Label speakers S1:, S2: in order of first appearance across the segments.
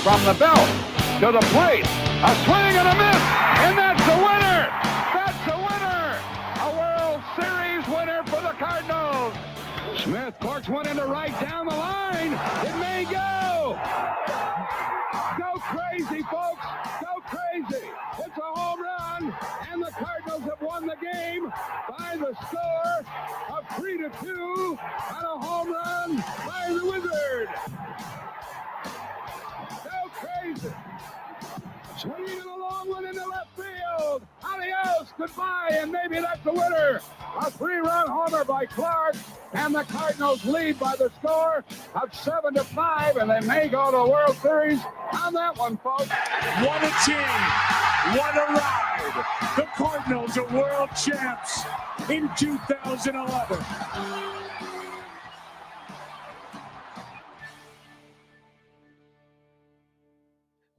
S1: from the belt to the plate. A swing and a miss, and that's the winner. That's the winner. A World Series winner for the Cardinals. Smith corks one into right down the line. It may go. Go crazy, folks. Go crazy. It's a home run, and the Cardinals have won the game by the score of 3-2 on a home run by the Wizard. Go crazy. Swinging a long one into left field. Adios, goodbye, and maybe that's the winner. A 3-run homer by Clark, and the Cardinals lead by the score of 7-5, and they may go to the World Series on that one, folks.
S2: What a team. What a ride. The Cardinals are world champs in 2011.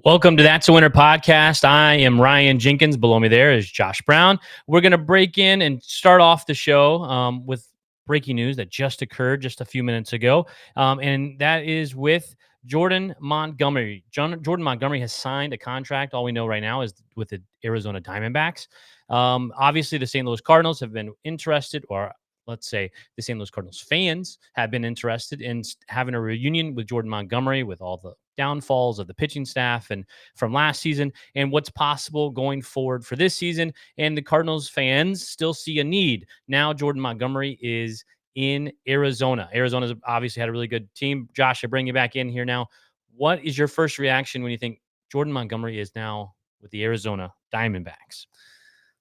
S3: Welcome to That's a Winner podcast. I am Ryan Jenkins. Below me there is Josh Brown. We're going to break in and start off the show with breaking news that just occurred just a few minutes ago, and that is with Jordan Montgomery. Jordan Montgomery has signed a contract. All we know right now is with the Arizona Diamondbacks. Obviously, the St. Louis Cardinals have been interested, or let's say the St. Louis Cardinals fans have been interested in having a reunion with Jordan Montgomery, with all the downfalls of the pitching staff and from last season, and what's possible going forward for this season. And the Cardinals fans still see a need. Now Jordan Montgomery is in Arizona. Arizona's obviously had a really good team. Josh, I bring you back in here now. What is your first reaction when you think Jordan Montgomery is now with the Arizona Diamondbacks?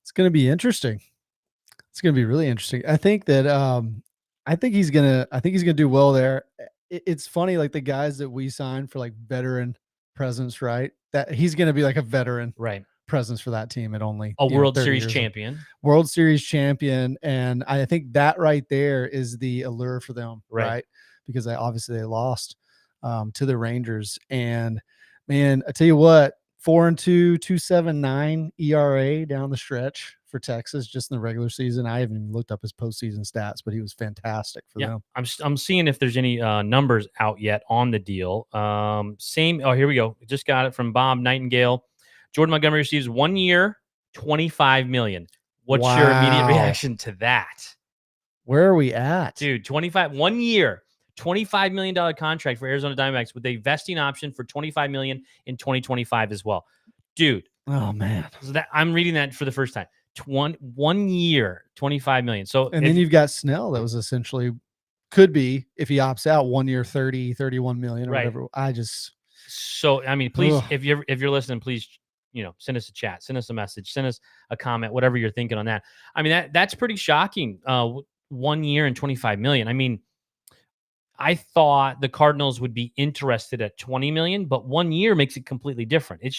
S4: It's going to be interesting. It's going to be really interesting. I think that I think he's gonna do well there. It's funny, like the guys that we signed for like veteran presence, right? That he's going to be like a veteran presence for that team at only
S3: a World Series champion.
S4: World Series champion, and I think that right there is the allure for them, right? Because obviously they lost to the Rangers, and man, I tell you what, 4-2, 2.79 ERA down the stretch for Texas just in the regular season. I haven't even looked up his postseason stats, but he was fantastic for them.
S3: I'm seeing if there's any numbers out yet on the deal. Oh, here we go. Just got it from Bob Nightingale. Jordan Montgomery receives 1 year, $25 million. What's your immediate reaction to that?
S4: Where are we at?
S3: Dude, 1 year, $25 million contract for Arizona Diamondbacks with a vesting option for $25 million in 2025 as well. Dude.
S4: Oh, man.
S3: So I'm reading that for the first time. 1 year, $25 million. So,
S4: and then you've got Snell that was essentially could be, if he opts out, 1 year, 31 million or whatever.
S3: So, I mean, please, if you're listening, please, send us a chat, send us a message, send us a comment, whatever you're thinking on that. I mean, that's pretty shocking. 1 year and $25 million. I mean, I thought the Cardinals would be interested at $20 million, but 1 year makes it completely different. It's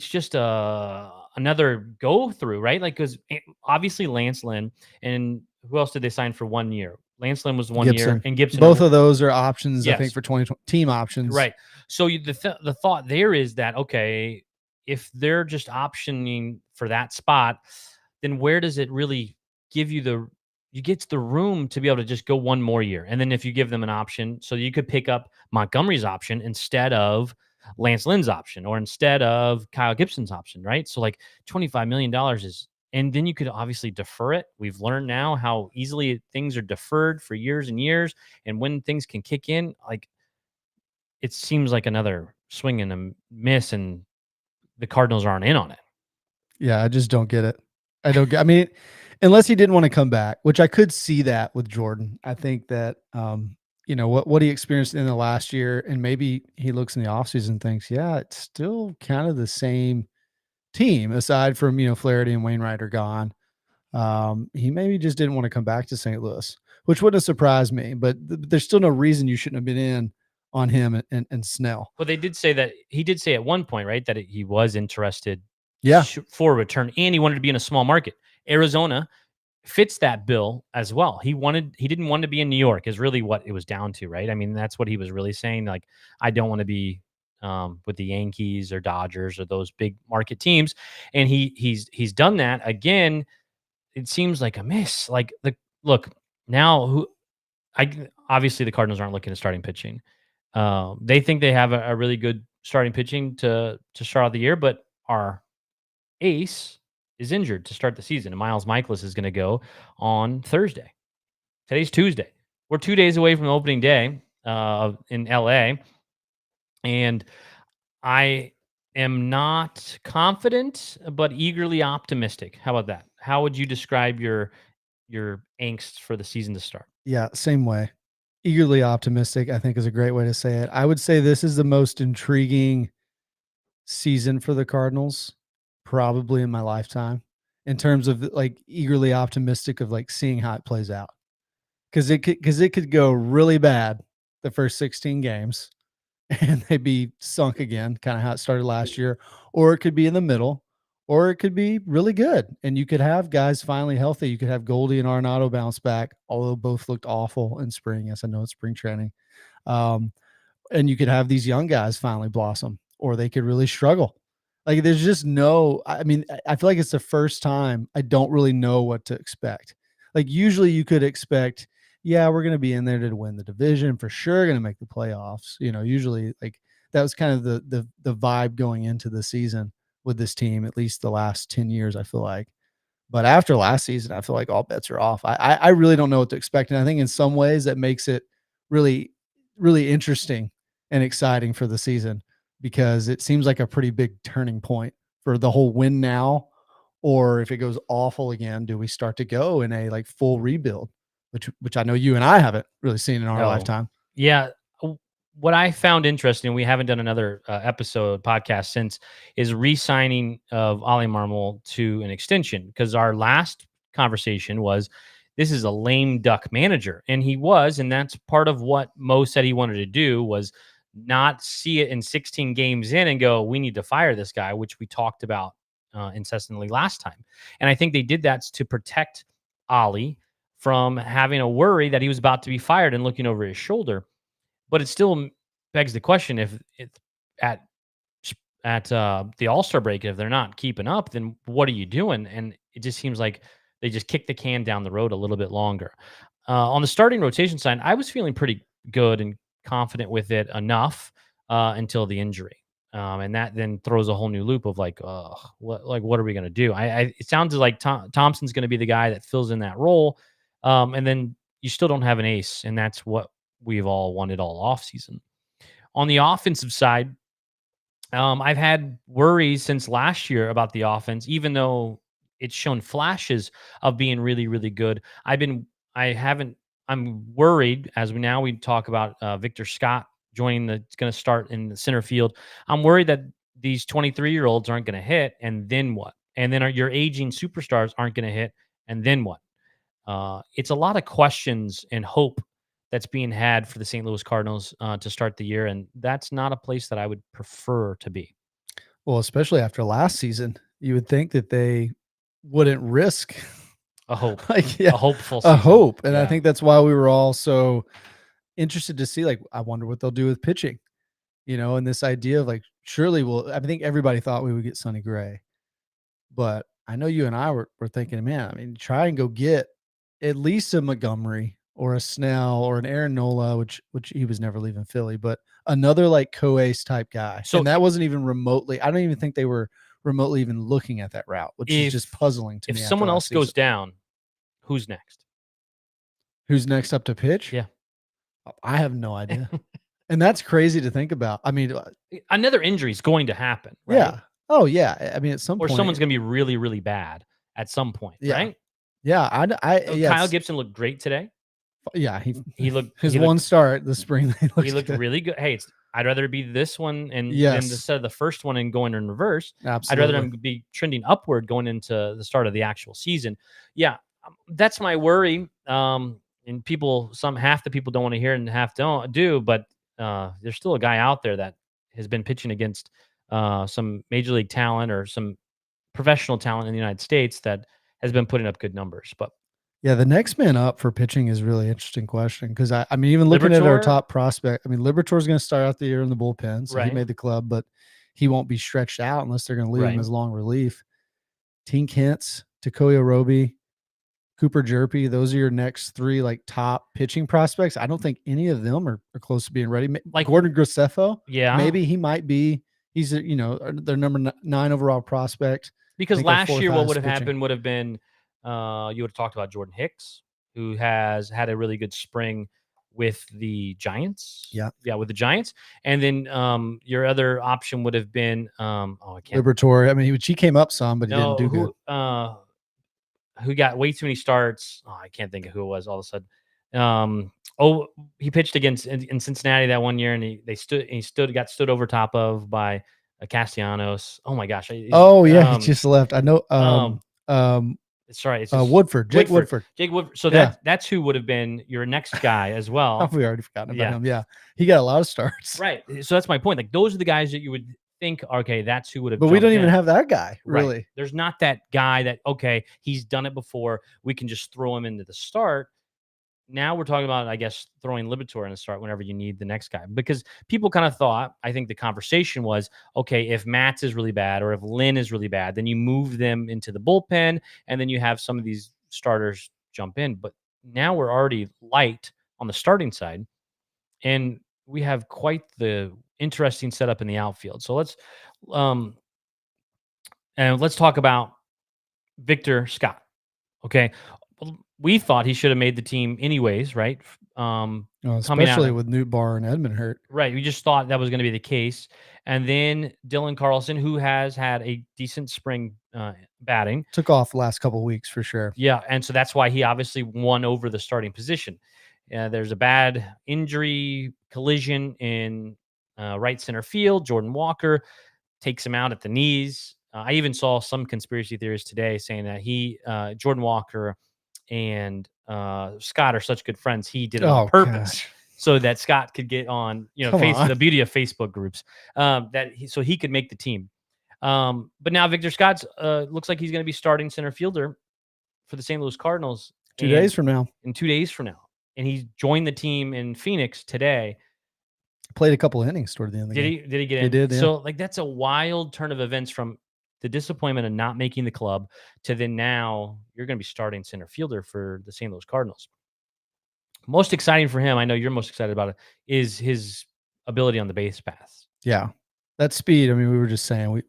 S3: just another go through, right? Like, because obviously Lance Lynn, and who else did they sign for 1 year? Lance Lynn was 1 year, and Gibson.
S4: Both of those are options, yes. I think, for 2020 team options.
S3: Right. So the thought there is that, okay, if they're just optioning for that spot, then where does it really give you you get the room to be able to just go 1 more year? And then if you give them an option, so you could pick up Montgomery's option instead of Lance Lynn's option, or instead of Kyle Gibson's option, right? So like $25 million is, and then you could obviously defer it. We've learned now how easily things are deferred for years and years. And when things can kick in, like, it seems like another swing and a miss, and the Cardinals aren't in on it.
S4: Yeah, I just don't get it. I mean, unless he didn't want to come back, which I could see that with Jordan. I think that, what he experienced in the last year, and maybe he looks in the offseason and thinks, yeah, it's still kind of the same team aside from, Flaherty and Wainwright are gone. He maybe just didn't want to come back to St. Louis, which wouldn't have surprised me, but there's still no reason you shouldn't have been in on him and Snell.
S3: Well, he did say at one point, right, that he was interested for a return, and he wanted to be in a small market. Arizona fits that bill as well. He didn't want to be in New York, is really what it was down to, right? I mean, that's what he was really saying. Like, I don't want to be with the Yankees or Dodgers or those big market teams. And he's done that again. It seems like a miss. Like, obviously the Cardinals aren't looking at starting pitching. They think they have a really good starting pitching to start out the year, but our ace is injured to start the season, and Miles Michaelis is going to go on Thursday. Today's Tuesday. We're 2 days away from opening day in LA, and I am not confident, but eagerly optimistic. How about that? How would you describe your angst for the season to start?
S4: Yeah, same way. Eagerly optimistic, I think, is a great way to say it. I would say this is the most intriguing season for the Cardinals probably in my lifetime in terms of like eagerly optimistic of like seeing how it plays out. Because it could go really bad the first 16 games and they'd be sunk again, kind of how it started last year, or it could be in the middle, or it could be really good. And you could have guys finally healthy. You could have Goldie and Arenado bounce back, although both looked awful in spring. Yes, I know it's spring training. Um, and you could have these young guys finally blossom, or they could really struggle. Like there's just no, I mean, I feel like it's the first time I don't really know what to expect. Like usually you could expect, yeah, we're going to be in there to win the division for sure, going to make the playoffs. Usually like that was kind of the vibe going into the season with this team, at least the last 10 years, I feel like. But after last season, I feel like all bets are off. I really don't know what to expect. And I think in some ways that makes it really, really interesting and exciting for the season because it seems like a pretty big turning point for the whole win now. Or if it goes awful again, do we start to go in a like full rebuild, which I know you and I haven't really seen in our
S3: No.
S4: lifetime.
S3: Yeah. What I found interesting, we haven't done another episode podcast since, is re-signing of Ali Marmol to an extension because our last conversation was this is a lame duck manager, and he was, and that's part of what Mo said he wanted to do was not see it in 16 games in and go, we need to fire this guy, which we talked about incessantly last time, and I think they did that to protect Ali from having a worry that he was about to be fired and looking over his shoulder. But it still begs the question if at the All-Star break, if they're not keeping up, then what are you doing? And it just seems like they just kick the can down the road a little bit longer. On the starting rotation side, I was feeling pretty good and confident with it enough until the injury. And that then throws a whole new loop of like, what are we going to do? It sounds like Thompson's going to be the guy that fills in that role. And then you still don't have an ace. And that's what we've all wanted all offseason. On the offensive side, I've had worries since last year about the offense, even though it's shown flashes of being really, really good. I'm worried as we talk about Victor Scott it's going to start in the center field. I'm worried that these 23-year-olds aren't going to hit, and then what? And then your aging superstars aren't going to hit, and then what? It's a lot of questions and hope that's being had for the St. Louis Cardinals to start the year, and that's not a place that I would prefer to be.
S4: Well, especially after last season, you would think that they wouldn't risk
S3: A hope,
S4: a
S3: hopeful season.
S4: hope. And I
S3: Yeah.
S4: think that's why we were all so interested to see, like, I wonder what they'll do with pitching, and this idea of like, surely I think everybody thought we would get Sonny Gray, but I know you and I were thinking, man, I mean, try and go get at least a Montgomery or a Snell or an Aaron Nola, which he was never leaving Philly, but another like co-ace type guy.
S3: So
S4: and that wasn't even remotely, I don't even think they were remotely even looking at that route, which is just puzzling to
S3: if
S4: me.
S3: someone else goes down, who's next?
S4: Who's next up to pitch?
S3: Yeah.
S4: I have no idea. And that's crazy to think about. I mean,
S3: Another injury is going to happen, right?
S4: yeah. Oh, yeah. I mean, at some
S3: Or
S4: point,
S3: someone's going to be really, really bad at some point,
S4: Yeah.
S3: right?
S4: yeah.
S3: Kyle Gibson looked great today.
S4: Yeah,
S3: He looked
S4: his
S3: he
S4: one
S3: looked,
S4: start this spring.
S3: he looked really good. Hey, I'd rather be this one and
S4: Yes.
S3: instead of the first one and going in reverse.
S4: Absolutely.
S3: I'd rather him be trending upward going into the start of the actual season. Yeah, that's my worry. And half the people don't want to hear it and half don't do, but there's still a guy out there that has been pitching against some major league talent or some professional talent in the United States that has been putting up good numbers. But
S4: Yeah, the next man up for pitching is a really interesting question because I mean, even looking at our
S3: Liberatore?
S4: top prospect, I mean, Liberatore's going to start out the year in the bullpen, so he
S3: Right.
S4: made the club, but he won't be stretched out unless they're going to leave him
S3: Right.
S4: as long relief. Tink Hintz, Takoya Roby, Cooper Jerpy, those are your next three like top pitching prospects. I don't think any of them are close to being ready.
S3: Like
S4: Gordon Graceffo,
S3: yeah,
S4: maybe he might be. He's their number 9 overall prospect.
S3: because last year what would have
S4: pitching.
S3: happened would have been you would have talked about Jordan Hicks, who has had a really good spring with the Giants.
S4: Yeah,
S3: with the Giants. And then your other option would have been I can't.
S4: Liberatore. I mean, he came up some, but he didn't do
S3: who
S4: good.
S3: Who got way too many starts. I can't think of who it was all of a sudden. He pitched against in Cincinnati that one year, and he got stood over top of by Castellanos. Oh my gosh!
S4: He just left. I know.
S3: Sorry, it's just
S4: Jake Woodford.
S3: Jake Woodford. So that's who would have been your next guy as well.
S4: We already forgotten about him. Yeah, he got a lot of starts.
S3: Right. So that's my point. Like those are the guys that you would think, okay, that's who would have.
S4: But we don't even have that guy, really.
S3: Right. There's not that guy that, okay, he's done it before. We can just throw him into the start. Now we're talking about, I guess, throwing Liberatore in the start whenever you need the next guy. Because people kind of thought, I think the conversation was, okay, if Matz is really bad or if Lynn is really bad, then you move them into the bullpen and then you have some of these starters jump in. But now we're already light on the starting side. And we have quite the interesting setup in the outfield. So let's talk about Victor Scott. Okay. We thought he should have made the team anyways, right?
S4: Especially with Nootbaar and Edmund hurt.
S3: Right. We just thought that was going to be the case. And then Dylan Carlson, who has had a decent spring batting.
S4: Took off the last couple of weeks for sure.
S3: Yeah. And so that's why he obviously won over the starting position. There's a bad injury collision in right center field. Jordan Walker takes him out at the knees. I even saw some conspiracy theorists today saying that Jordan Walker and Scott are such good friends. He did it on purpose so that Scott could get on, the beauty of Facebook groups, so he could make the team. But now Victor Scott looks like he's going to be starting center fielder for the St. Louis Cardinals
S4: 2 days from now.
S3: In 2 days from now. And he joined the team in Phoenix today.
S4: Played a couple innings toward the end of the game.
S3: Did he get in?
S4: He did, yeah.
S3: So, that's a wild turn of events from the disappointment of not making the club to then now you're going to be starting center fielder for the St. Louis Cardinals. Most exciting for him, I know you're most excited about it, is his ability on the base paths.
S4: Yeah. That speed, I mean, we were just saying,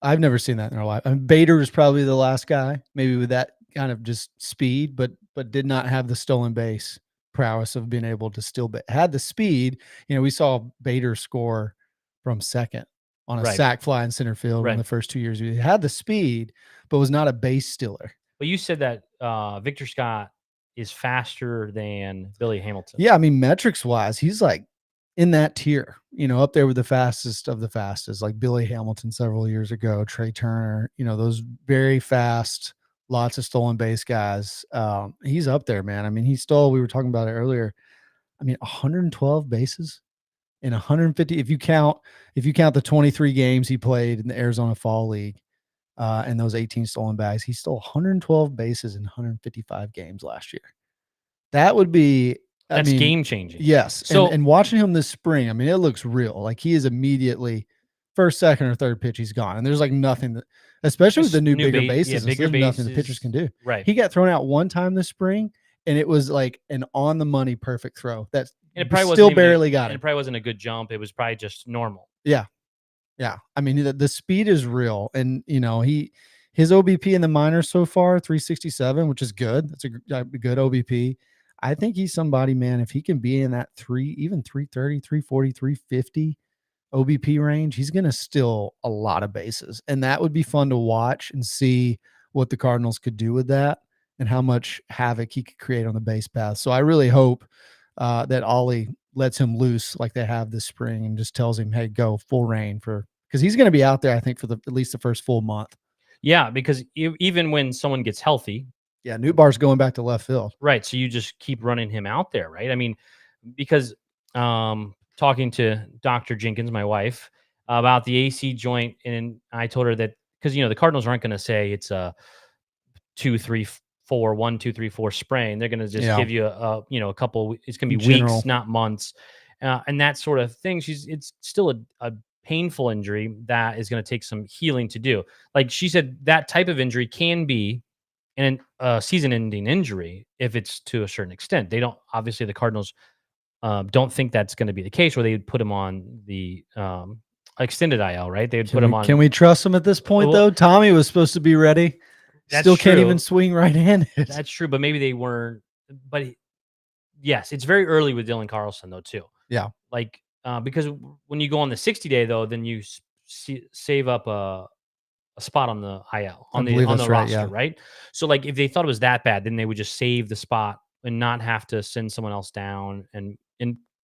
S4: I've never seen that in our life. I mean, Bader is probably the last guy, maybe with that kind of just speed, but did not have the stolen base prowess of being able to still had the speed. We saw Bader score from second on a sac fly in center field in the first 2 years. He had the speed, but was not a base stealer.
S3: But you said that Victor Scott is faster than Billy Hamilton.
S4: Yeah, I mean, metrics wise, he's like in that tier, up there with the fastest of the fastest, like Billy Hamilton several years ago, Trey Turner, those very fast, lots of stolen base guys. He's up there, man. I mean, we were talking about it earlier. I mean, 112 bases in 150. If you count the 23 games he played in the Arizona Fall League, and those 18 stolen bags, he stole 112 bases in 155 games last year. That would be,
S3: that's game changing.
S4: Yes. So, and watching him this spring, I mean, it looks real. Like he is immediately first, second, or third pitch, he's gone. And there's like nothing that, especially with the new bigger bases, there's nothing the pitchers can do.
S3: Right.
S4: He got thrown out one time this spring, and it was like an on the money perfect throw. That
S3: it probably
S4: still barely got it.
S3: It probably wasn't a good jump. It was probably just normal.
S4: Yeah. Yeah. I mean, the speed is real. And, his OBP in the minors so far, 367, which is good. That's a good OBP. I think he's somebody, man, if he can be in that 330, 340, 350 OBP range, he's going to steal a lot of bases. And that would be fun to watch and see what the Cardinals could do with that and how much havoc he could create on the base path. So I really hope that Ollie lets him loose like they have this spring and just tells him, hey, go full reign because he's going to be out there, I think, for at least the first full month.
S3: Yeah, because even when someone gets healthy.
S4: Yeah, Nootbaar's going back to left field.
S3: Right, so you just keep running him out there, right? I mean, because talking to Dr. Jenkins, my wife, about the AC joint, and I told her that because, the Cardinals aren't going to say it's a 1, 2, 3, 4 sprain. They're going to just give you a couple. It's going to be weeks, not months, and that sort of thing. It's still a painful injury that is going to take some healing to do. Like she said, that type of injury can be and a season-ending injury if it's to a certain extent. They don't obviously the Cardinals don't think that's going to be the case, where they would put him on the extended IL, right? They would put him on.
S4: Can we trust him at this point,
S3: Well,
S4: though? Tommy was supposed to be ready.
S3: That's
S4: Still can't
S3: true.
S4: even swing right-handed.
S3: That's true, but maybe they weren't. But yes, it's very early with Dylan Carlson, though, too.
S4: Yeah.
S3: Like, because when you go on the 60-day, though, then you save up a spot on the IL, on the roster, right? So, like, if they thought it was that bad, then they would just save the spot and not have to send someone else down and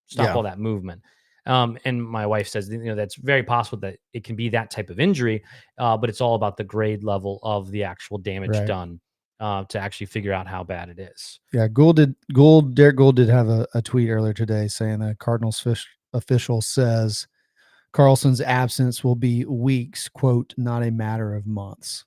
S3: stop all that movement. And my wife says, that's very possible that it can be that type of injury, but it's all about the grade level of the actual damage done to actually figure out how bad it is.
S4: Yeah, Derek Gould did have a tweet earlier today saying that Cardinals official says Carlson's absence will be weeks, quote, not a matter of months.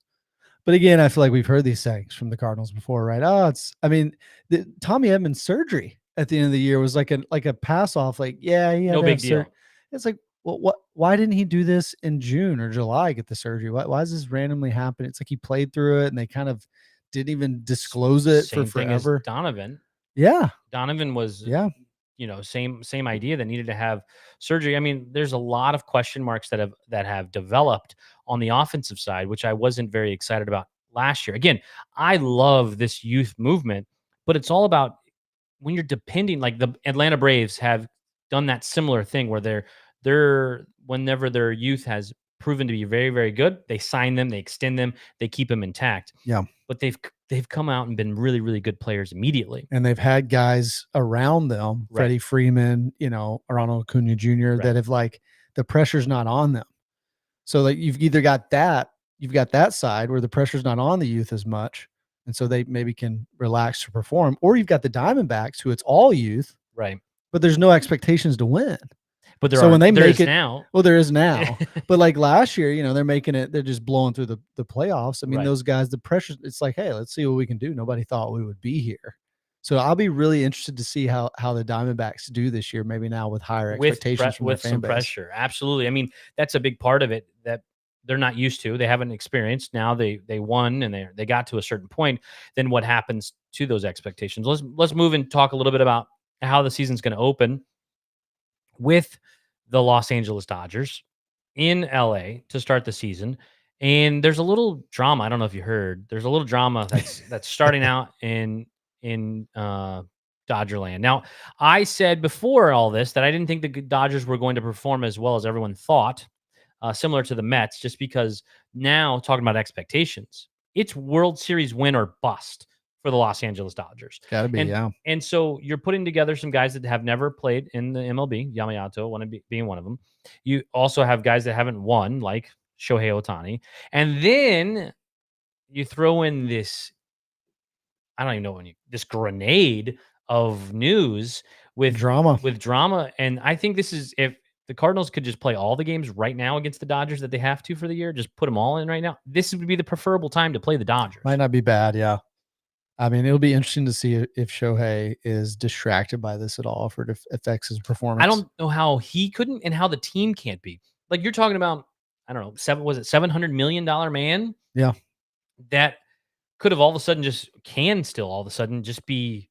S4: But again, I feel like we've heard these things from the Cardinals before, right? The Tommy Edmonds surgery at the end of the year was like a pass off. Like, yeah, he had
S3: no big deal.
S4: It's like, well, why didn't he do this in June or July? Get the surgery? Why is this randomly happening? It's like he played through it and they kind of didn't even disclose it for forever.
S3: Donovan.
S4: Yeah,
S3: Donovan was same idea that needed to have surgery. I mean, there's a lot of question marks that have developed on the offensive side, which I wasn't very excited about last year. Again, I love this youth movement, but it's all about when you're depending, like the Atlanta Braves have done that similar thing where they're whenever their youth has proven to be very, very good, they sign them, they extend them, they keep them intact.
S4: Yeah.
S3: But they've come out and been really, really good players immediately.
S4: And they've had guys around them, Freddie Freeman, Ronald Acuna Jr., that have like the pressure's not on them. So like you've got that side where the pressure's not on the youth as much. And so they maybe can relax to perform. Or you've got the Diamondbacks who it's all youth.
S3: Right.
S4: But there's no expectations to win.
S3: But there is now.
S4: Well, there is now. But like last year, they're making it, they're just blowing through the playoffs. I mean, those guys, the pressure, it's like, hey, let's see what we can do. Nobody thought we would be here. So I'll be really interested to see how the Diamondbacks do this year, maybe now with higher expectations from their fan base.
S3: Pressure. Absolutely. I mean, that's a big part of it that they're not used to. They haven't experienced. Now they won and they got to a certain point. Then what happens to those expectations? Let's move and talk a little bit about how the season's going to open with the Los Angeles Dodgers in LA to start the season. And there's a little drama. I don't know if you heard. There's a little drama that's starting out in Dodgerland. Now, I said before all this that I didn't think the Dodgers were going to perform as well as everyone thought, similar to the Mets, just because now talking about expectations, it's World Series win or bust for the Los Angeles Dodgers.
S4: Gotta be, yeah.
S3: And so you're putting together some guys that have never played in the MLB, Yamamoto being one of them. You also have guys that haven't won, like Shohei Ohtani. And then you throw in this, I don't even know this grenade of news with drama. And I think this is, if the Cardinals could just play all the games right now against the Dodgers that they have to for the year, just put them all in right now, this would be the preferable time to play the Dodgers.
S4: Might not be bad, yeah. I mean, it'll be interesting to see if Shohei is distracted by this at all, if it affects his performance.
S3: I don't know how he couldn't and how the team can't be. Like you're talking about, I don't know, $700 million man?
S4: Yeah.
S3: That could have all of a sudden still all of a sudden just be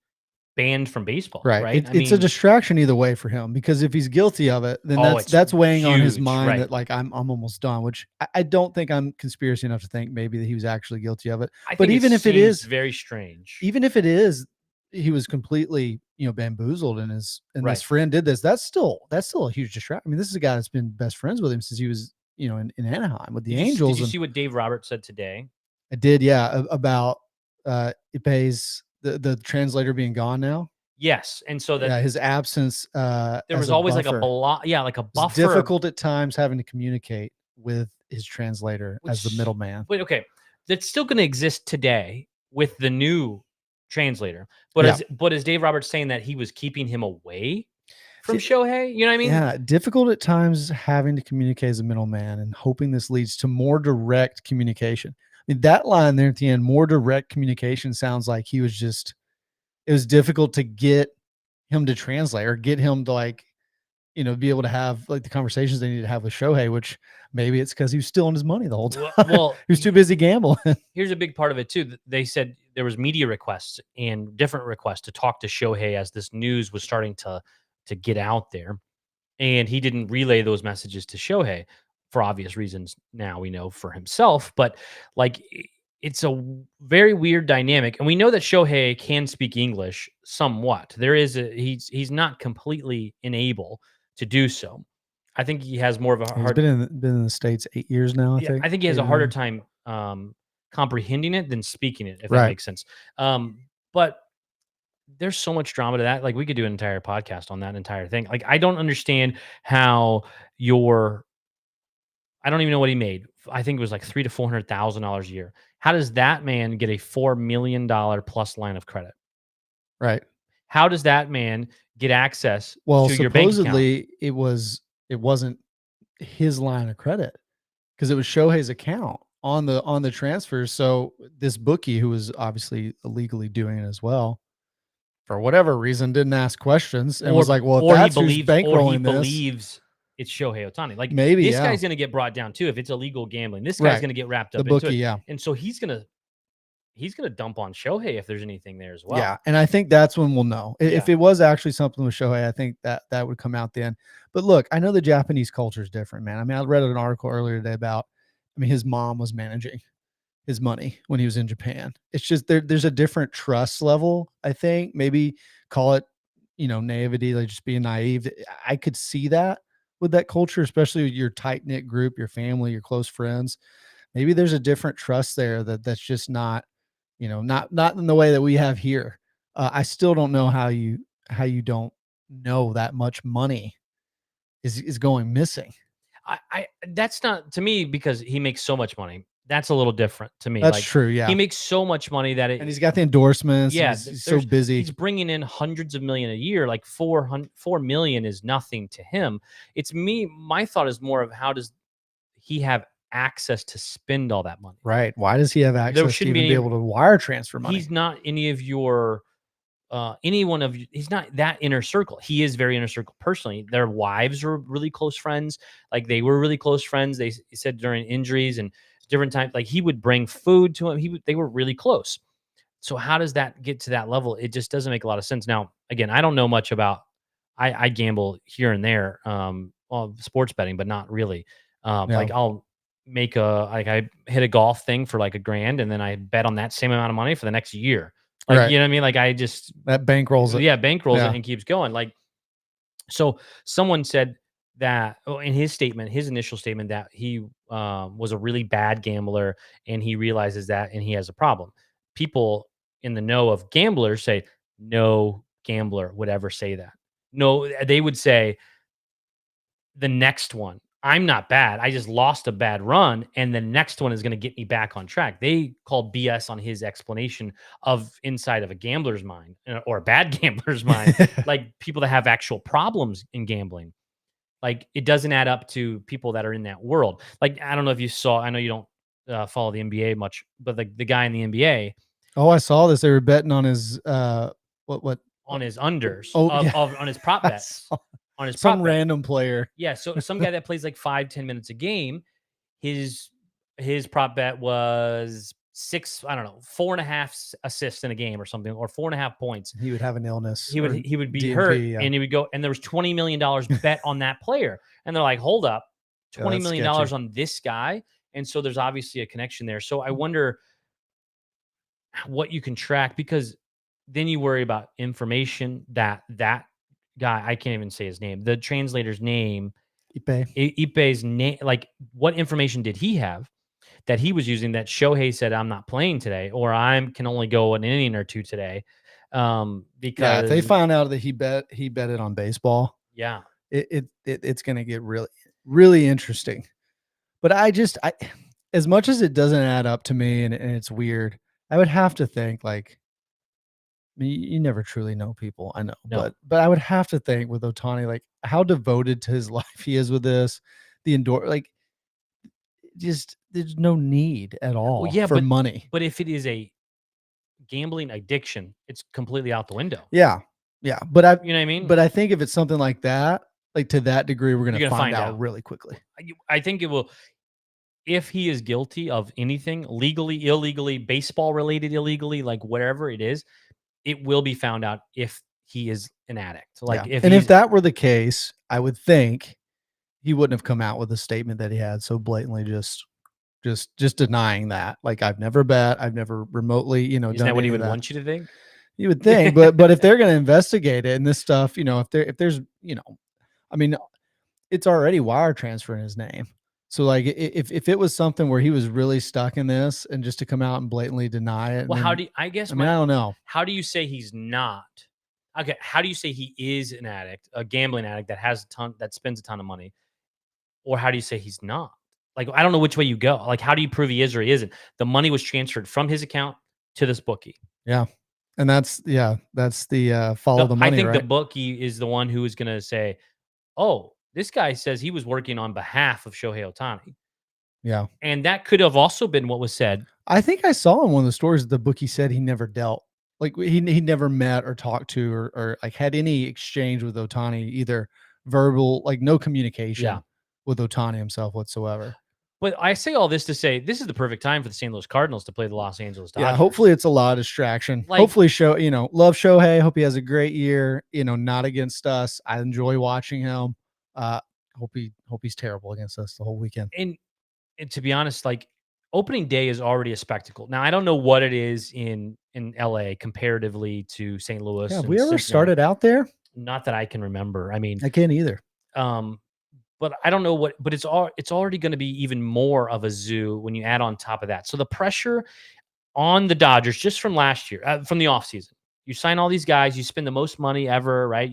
S3: banned from baseball. Right.
S4: It's a distraction either way for him, because if he's guilty of it, then that's weighing on his mind that like I'm almost done, which I don't think I'm conspiracy enough to think maybe that he was actually guilty of it. But even if it is
S3: very strange,
S4: even if it is, he was completely, bamboozled and this friend did this, that's still a huge distraction. I mean, this is a guy that's been best friends with him since he was, in Anaheim with the Angels.
S3: Did you see what Dave Roberts said today?
S4: I did. Yeah. About Ipe's the translator being gone now.
S3: Yes. And so that
S4: his absence,
S3: there was always like a buffer.
S4: It's difficult at times having to communicate with his translator as the middleman.
S3: But okay, that's still going to exist today with the new translator. But is Dave Roberts saying that he was keeping him away from Shohei? You know what I mean?
S4: Yeah, difficult at times having to communicate as a middleman and hoping this leads to more direct communication. I mean, that line there at the end, more direct communication, sounds like it was difficult to get him to translate or get him to like be able to have like the conversations they need to have with Shohei, which maybe it's because he was stealing his money the whole time.
S3: Well,
S4: he was too busy gambling.
S3: Here's a big part of it too. They said there was media requests and different requests to talk to Shohei as this news was starting to get out there, and he didn't relay those messages to Shohei for obvious reasons. Now we know for himself, but like it's a very weird dynamic, and we know that Shohei can speak English somewhat. He's not completely unable to do so. I think he has more of a
S4: He's
S3: hard.
S4: been in the States 8 years now.
S3: I think he has a
S4: 8 or
S3: harder
S4: 9.
S3: time comprehending it than speaking it, if that
S4: Right.
S3: makes sense. But there's so much drama to that. Like we could do an entire podcast on that entire thing. Like I don't understand how I don't even know what he made. I think it was like $300,000 to $400,000 a year. How does that man get a $4 million plus line of credit?
S4: Right.
S3: How does that man get access
S4: Well,
S3: to your bank account?
S4: supposedly it wasn't his line of credit because it was Shohei's account on the transfers. So this bookie, who was obviously illegally doing it as well, for whatever reason, didn't ask questions and was like, "Well, if that's who's bankrolling this,
S3: believes it's Shohei Ohtani. Like
S4: maybe
S3: this guy's going to get brought down too if it's illegal gambling. This guy's
S4: Right.
S3: going to get wrapped
S4: the
S3: up into
S4: bookie,
S3: it,
S4: yeah,
S3: and so he's gonna dump on Shohei if there's anything there as well.
S4: yeah." And I think that's when we'll know if
S3: Yeah.
S4: it was actually something with Shohei. I think that would come out then. But look, I know the Japanese culture is different, man. I mean, I read an article earlier today about. I mean, his mom was managing his money when he was in Japan. It's just there's a different trust level, I think. Maybe call it, naivety, like just being naive. I could see that with that culture, especially with your tight-knit group, your family, your close friends. Maybe there's a different trust there that's just not, not in the way that we have here. I still don't know how you don't know that much money is going missing.
S3: I that's not to me because he makes so much money. That's a little different to me.
S4: That's
S3: like,
S4: true, yeah.
S3: He makes so much money that
S4: And he's got the endorsements.
S3: Yeah,
S4: He's so busy.
S3: He's bringing in hundreds of million a year. Like 4 million is nothing to him. It's me. My thought is more of how does he have access to spend all that money?
S4: Right. Why does he have access to
S3: shouldn't
S4: even
S3: be
S4: be
S3: any-
S4: able to wire transfer money?
S3: He's not any of your any one of you. He's not that inner circle. He is very inner circle personally. Their wives were really close friends. Like they were really close friends. They said during injuries and different times, like he would bring food to him. They were really close. So how does that get to that level? It just doesn't make a lot of sense. Now, again, I don't know much about. I gamble here and there, sports betting, but not really. Like I'll make I hit a golf thing for like $1,000, and then I bet on that same amount of money for the next year. Like,
S4: Right.
S3: You know what I mean? Like I just
S4: that bankrolls it.
S3: yeah, bankrolls
S4: Yeah.
S3: it and keeps going. Like, so someone said that in his initial statement, that he was a really bad gambler and he realizes that and he has a problem. People in the know of gamblers say no gambler would ever say that. No, they would say the next one. I'm not bad. I just lost a bad run, and the next one is going to get me back on track. They call BS on his explanation of inside of a gambler's mind or a bad gambler's mind, like people that have actual problems in gambling. Like it doesn't add up to people that are in that world. Like I don't know if you saw. I know you don't follow the NBA much, but the guy in the NBA.
S4: Oh, I saw this. They were betting on his what
S3: on his unders.
S4: Oh,
S3: on his prop bets. On his
S4: some
S3: prop bet.
S4: random player.
S3: Yeah, so some guy that plays like 5-10 minutes a game, his prop bet was 4.5 assists in a game or something, or 4.5 points.
S4: He would have an illness.
S3: He would be
S4: DNP,
S3: hurt,
S4: yeah.
S3: and he would go, and there was $20 million bet on that player, and they're like, hold up, $20 million on this guy, and so there's obviously a connection there. So I wonder what you can track, because then you worry about information that guy, I can't even say his name, the translator's name, Ipe's name, like what information did he have that he was using that Shohei said, I'm not playing today, or I can only go an inning or two today. Because
S4: if they found out that he betted on baseball,
S3: yeah,
S4: it's going to get really, really interesting. But I as much as it doesn't add up to me and it's weird, I would have to think like, I mean, you never truly know people, I know,
S3: No.
S4: but I would have to think with Ohtani, like how devoted to his life he is with this, like just there's no need at all for money.
S3: But if it is a gambling addiction, it's completely out the window.
S4: Yeah. But
S3: you know what I mean?
S4: But I think if it's something like that, like to that degree, we're going
S3: You're
S4: to
S3: gonna
S4: find
S3: find
S4: out
S3: out.
S4: really quickly.
S3: I think it will. If he is guilty of anything, legally, illegally, baseball related, illegally, like whatever it is, it will be found out if he is an addict. Like
S4: And
S3: he's
S4: if that were the case, I would think he wouldn't have come out with a statement that he had so blatantly just denying that. Like, I've never bet, I've never remotely,
S3: isn't
S4: done
S3: that what he
S4: any of
S3: would
S4: that.
S3: want you to think?
S4: You would think, but if they're going to investigate it and this stuff, if there's, I mean, it's already wire transfer in his name. So like if it was something where he was really stuck in this and just to come out and blatantly deny it, and
S3: Well, how
S4: then,
S3: do you, I guess
S4: I mean, I don't know.
S3: how do you say he's not? Okay, how do you say he is an addict, a gambling addict that spends a ton of money, or how do you say he's not? Like, I don't know which way you go. Like, how do you prove he is or he isn't? The money was transferred from his account to this bookie.
S4: Yeah. And that's the follow the
S3: I
S4: money,
S3: think the
S4: right?
S3: bookie is the one who is going to say, "Oh, this guy says he was working on behalf of Shohei Ohtani,"
S4: Yeah.
S3: and that could have also been what was said.
S4: I think I saw in one of the stories that the bookie said he never dealt, like he never met or talked to or like had any exchange with Otani, either verbal, like no communication
S3: Yeah.
S4: with Otani himself whatsoever.
S3: But I say all this to say this is the perfect time for the St. Louis Cardinals to play the Los Angeles Dodgers.
S4: Yeah, hopefully it's a lot of distraction.
S3: Like-
S4: Hopefully love Shohei. Hope he has a great year, not against us. I enjoy watching him. Hope he's terrible against us the whole weekend.
S3: and to be honest, like opening day is already a spectacle. Now I don't know what it is in LA comparatively to St. Louis.
S4: Yeah, have
S3: and
S4: we ever
S3: Cincinnati.
S4: started out there?
S3: Not that I can remember. I mean,
S4: I can't either.
S3: but I don't know what. But it's already going to be even more of a zoo when you add on top of that. So the pressure on the Dodgers just from last year, from the offseason. You sign all these guys, you spend the most money ever, right?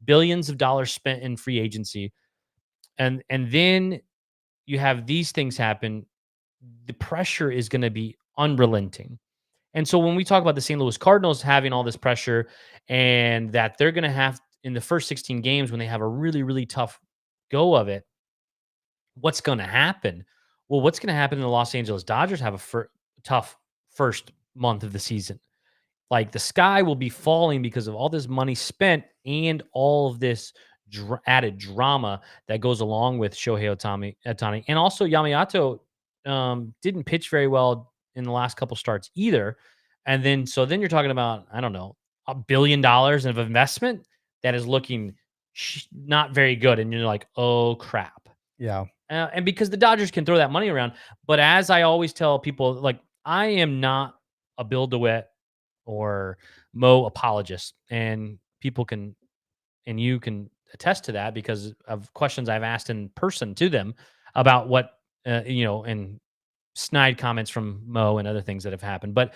S3: Billions of dollars spent in free agency, and then you have these things happen. The pressure is going to be unrelenting. And so when we talk about the St. Louis Cardinals having all this pressure and that they're going to have in the first 16 games when they have a really, really tough go of it, what's going to happen? Well, what's going to happen in the Los Angeles Dodgers have a tough first month of the season. Like the sky will be falling because of all this money spent and all of this added drama that goes along with Shohei Ohtani. And also Yamamoto didn't pitch very well in the last couple starts either. And then you're talking about, I don't know, $1 billion of investment that is looking not very good. And you're like, oh crap.
S4: Yeah.
S3: And because the Dodgers can throw that money around. But as I always tell people, like I am not a Bill DeWitt or Mo apologist. And people can, and you can attest to that because of questions I've asked in person to them about what, and snide comments from Mo and other things that have happened. But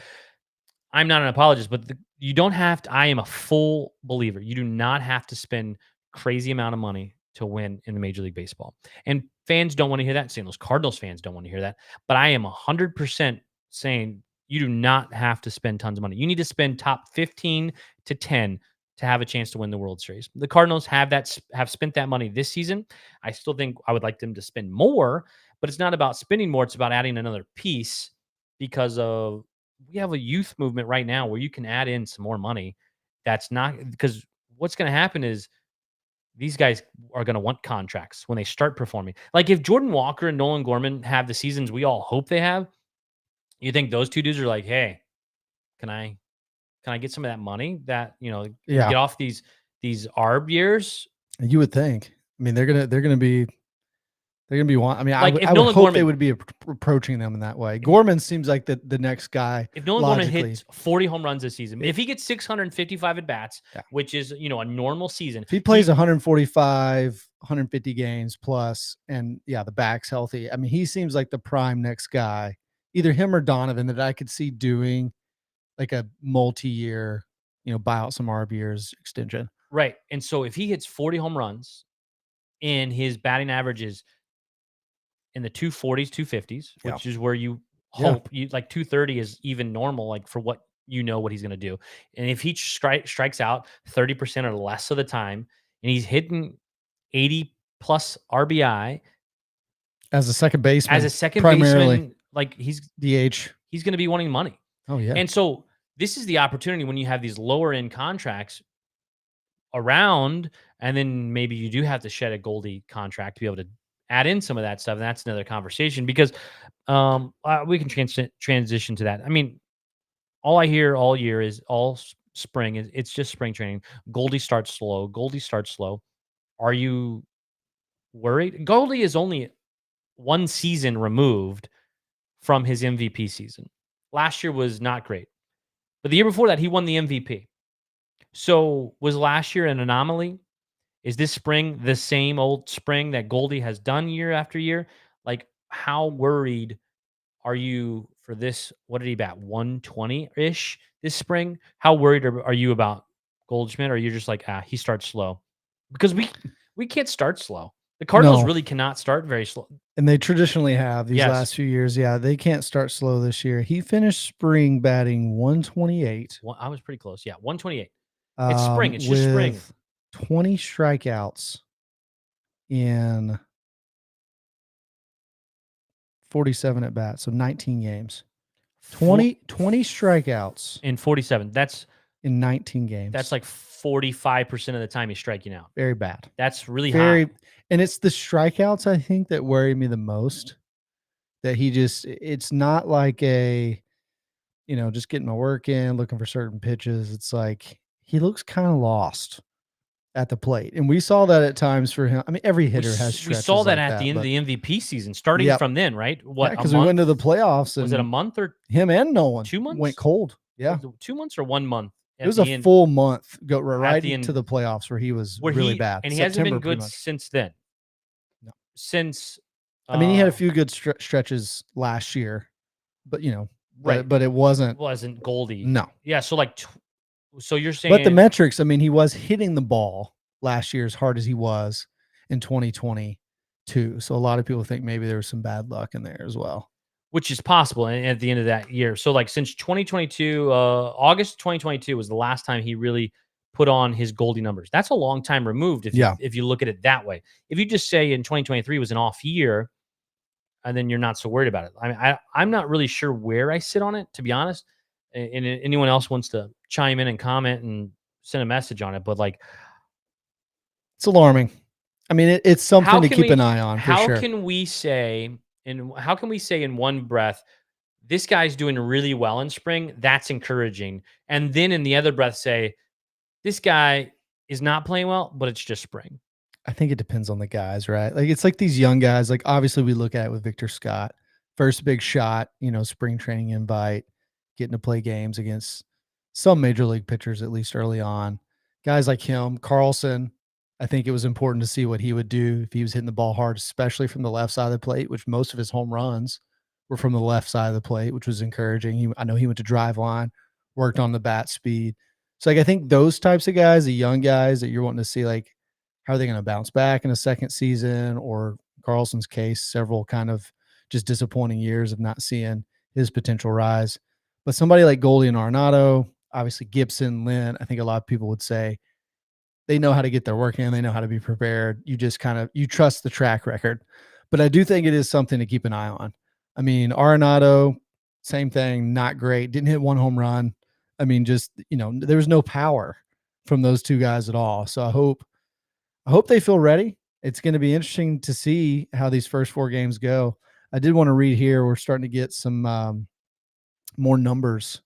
S3: I'm not an apologist, but you don't have to. I am a full believer. You do not have to spend crazy amount of money to win in the Major League Baseball. And fans don't want to hear that. St. Louis Cardinals fans don't want to hear that. But I am 100% saying you do not have to spend tons of money. You need to spend top 15 to 10 to have a chance to win the World Series. The Cardinals have spent that money this season. I still think I would like them to spend more, but it's not about spending more. It's about adding another piece because we have a youth movement right now where you can add in some more money. That's not because what's going to happen is these guys are going to want contracts when they start performing. Like if Jordan Walker and Nolan Gorman have the seasons we all hope they have, you think those two dudes are like, hey, can I get some of that money that, get off these ARB years?
S4: You would think. I mean, they're gonna be one. I mean,
S3: Like,
S4: I would hope they would be approaching them in that way. Gorman seems like the next guy.
S3: If Nolan Gorman hits 40 home runs this season, if he gets 655 at bats, which is a normal season,
S4: if he plays 145, 150 games plus, and the back's healthy. I mean, he seems like the prime next guy. Either him or Donovan that I could see doing like a multi-year, buy out some RB years extension.
S3: Right. And so if he hits 40 home runs and his batting average is in the 240s, 250s, which is where you hope you like 230 is even normal, like for what what he's going to do. And if he strikes out 30% or less of the time and he's hitting 80 plus RBI
S4: as a second baseman,
S3: baseman, like he's
S4: DH,
S3: he's going to be wanting money.
S4: Oh yeah.
S3: And so this is the opportunity when you have these lower end contracts. around, and then maybe you do have to shed a Goldie contract to be able to add in some of that stuff. And that's another conversation because we can transition to that. I mean, all I hear all year is spring is it's just spring training. Goldie starts slow. Goldie starts slow. Are you worried? Goldie is only one season removed from his MVP season. Last year was not great, but the year before that he won the MVP. So was last year an anomaly? Is this spring the same old spring that Goldie has done year after year? Like, how worried are you for this? What did he bat? 120 ish this spring? How worried are you about Goldschmidt? Or are you just like, he starts slow? Because we can't start slow. The Cardinals
S4: No.
S3: really cannot start very slow.
S4: And they traditionally have these
S3: Yes.
S4: last few years. Yeah, they can't start slow this year. He finished spring batting 128.
S3: I was pretty close. Yeah, 128. It's spring. It's just
S4: with
S3: spring.
S4: 20 strikeouts in 47 at bats, so 19 games. 20 strikeouts
S3: in 47. That's
S4: in 19 games.
S3: That's like 45% of the time he's striking out.
S4: very bad.
S3: That's really high.
S4: And it's the strikeouts, I think, that worry me the most. That it's not like just getting my work in, looking for certain pitches. It's like he looks kind of lost at the plate. And we saw that at times for him. I mean, every hitter has
S3: We
S4: stretches
S3: saw that
S4: like
S3: at the end of the MVP season, starting
S4: Yep.
S3: from then, right? What?
S4: because we went to the playoffs and
S3: Was it a month or
S4: him and Nolan
S3: 2 months?
S4: went cold. Yeah.
S3: was it 2 months or 1 month?
S4: It was a full month go right
S3: the
S4: into
S3: end,
S4: the playoffs where he was
S3: where
S4: really bad.
S3: and he hasn't been
S4: September, pretty
S3: good
S4: much.
S3: since then.
S4: No.
S3: Since
S4: I mean, he had a few good stretches last year, but
S3: right,
S4: but it wasn't
S3: Goldie.
S4: No.
S3: Yeah, so like, so you're saying,
S4: But the metrics, I mean, he was hitting the ball last year as hard as he was in 2022. So a lot of people think maybe there was some bad luck in there as well.
S3: which is possible at the end of that year. So like since 2022, August 2022 was the last time he really put on his Goldie numbers. That's a long time removed if you look at it that way. If you just say in 2023 was an off year, and then you're not so worried about it. I mean, I'm not really sure where I sit on it, to be honest. And anyone else wants to chime in and comment and send a message on it, but like,
S4: it's alarming. I mean, it's something to keep an eye on for sure.
S3: How can we say in one breath, this guy's doing really well in spring? That's encouraging. And then in the other breath say, this guy is not playing well, but it's just spring.
S4: I think it depends on the guys, right? Like it's like these young guys, like obviously we look at it with Victor Scott, first big shot, spring training invite, getting to play games against some major league pitchers, at least early on. Guys like him, Carlson, I think it was important to see what he would do if he was hitting the ball hard, especially from the left side of the plate, which most of his home runs were from the left side of the plate, which was encouraging. I know he went to drive line, worked on the bat speed. So like I think those types of guys, the young guys that you're wanting to see, like, how are they going to bounce back in a second season, or Carlson's case, several kind of just disappointing years of not seeing his potential rise. But somebody like Goldie and Arenado, obviously Gibson, Lynn, I think a lot of people would say they know how to get their work in. They know how to be prepared. You just you trust the track record. But I do think it is something to keep an eye on. I mean, Arenado, same thing, not great. Didn't hit one home run. I mean, just, there was no power from those two guys at all. So I hope they feel ready. It's going to be interesting to see how these first 4 games go. I did want to read here. We're starting to get some more numbers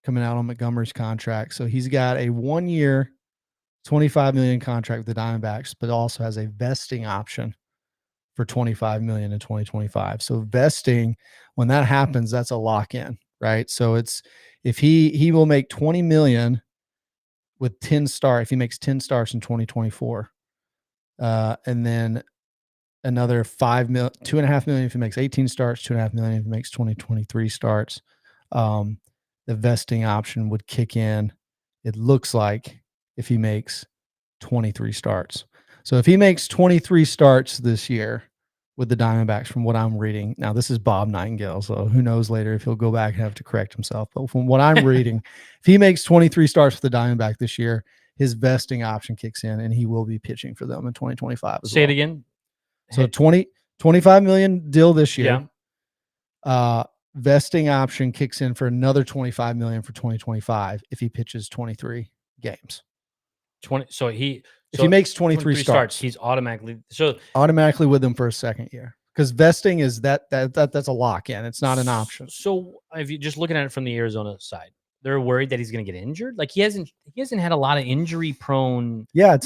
S4: coming out on Montgomery's contract. So he's got a 1-year, $25 million contract with the Diamondbacks, but also has a vesting option for $25 million in 2025. So vesting, when that happens, that's a lock-in, right? So it's if he will make $20 million with 10 starts, if he makes 10 starts in 2024. And then another $2.5 million if he makes 18 starts, $2.5 million if he makes 23 starts. The vesting option would kick in, it looks like, if he makes 23 starts. So if he makes 23 starts this year with the Diamondbacks, from what I'm reading, now this is Bob Nightingale, so who knows later if he'll go back and have to correct himself. But from what I'm reading, if he makes 23 starts for the Diamondback this year, his vesting option kicks in and he will be pitching for them in 2025 as well.
S3: Say it again.
S4: So 25 million deal this year.
S3: Yeah.
S4: Vesting option kicks in for another 25 million for 2025 if he pitches 23 games.
S3: 20. So
S4: If he makes 23 starts,
S3: he's automatically
S4: with them for a second year. Because vesting is that's a lock in. It's not an option.
S3: So if you're just looking at it from the Arizona side, they're worried that he's going to get injured. Like he hasn't had a lot of injury prone.
S4: Yeah,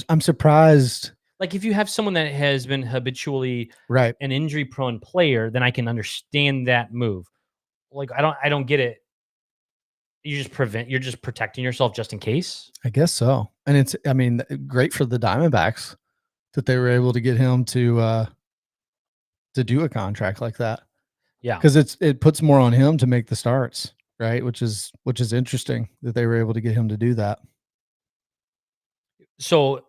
S4: I'm surprised.
S3: Like if you have someone that has been habitually
S4: right
S3: an injury prone player, then I can understand that move. Like I don't get it. You're just protecting yourself just in case.
S4: I guess so. And it's great for the Diamondbacks that they were able to get him to do a contract like that.
S3: Yeah.
S4: Because it puts more on him to make the starts, right? Which is interesting that they were able to get him to do that.
S3: So,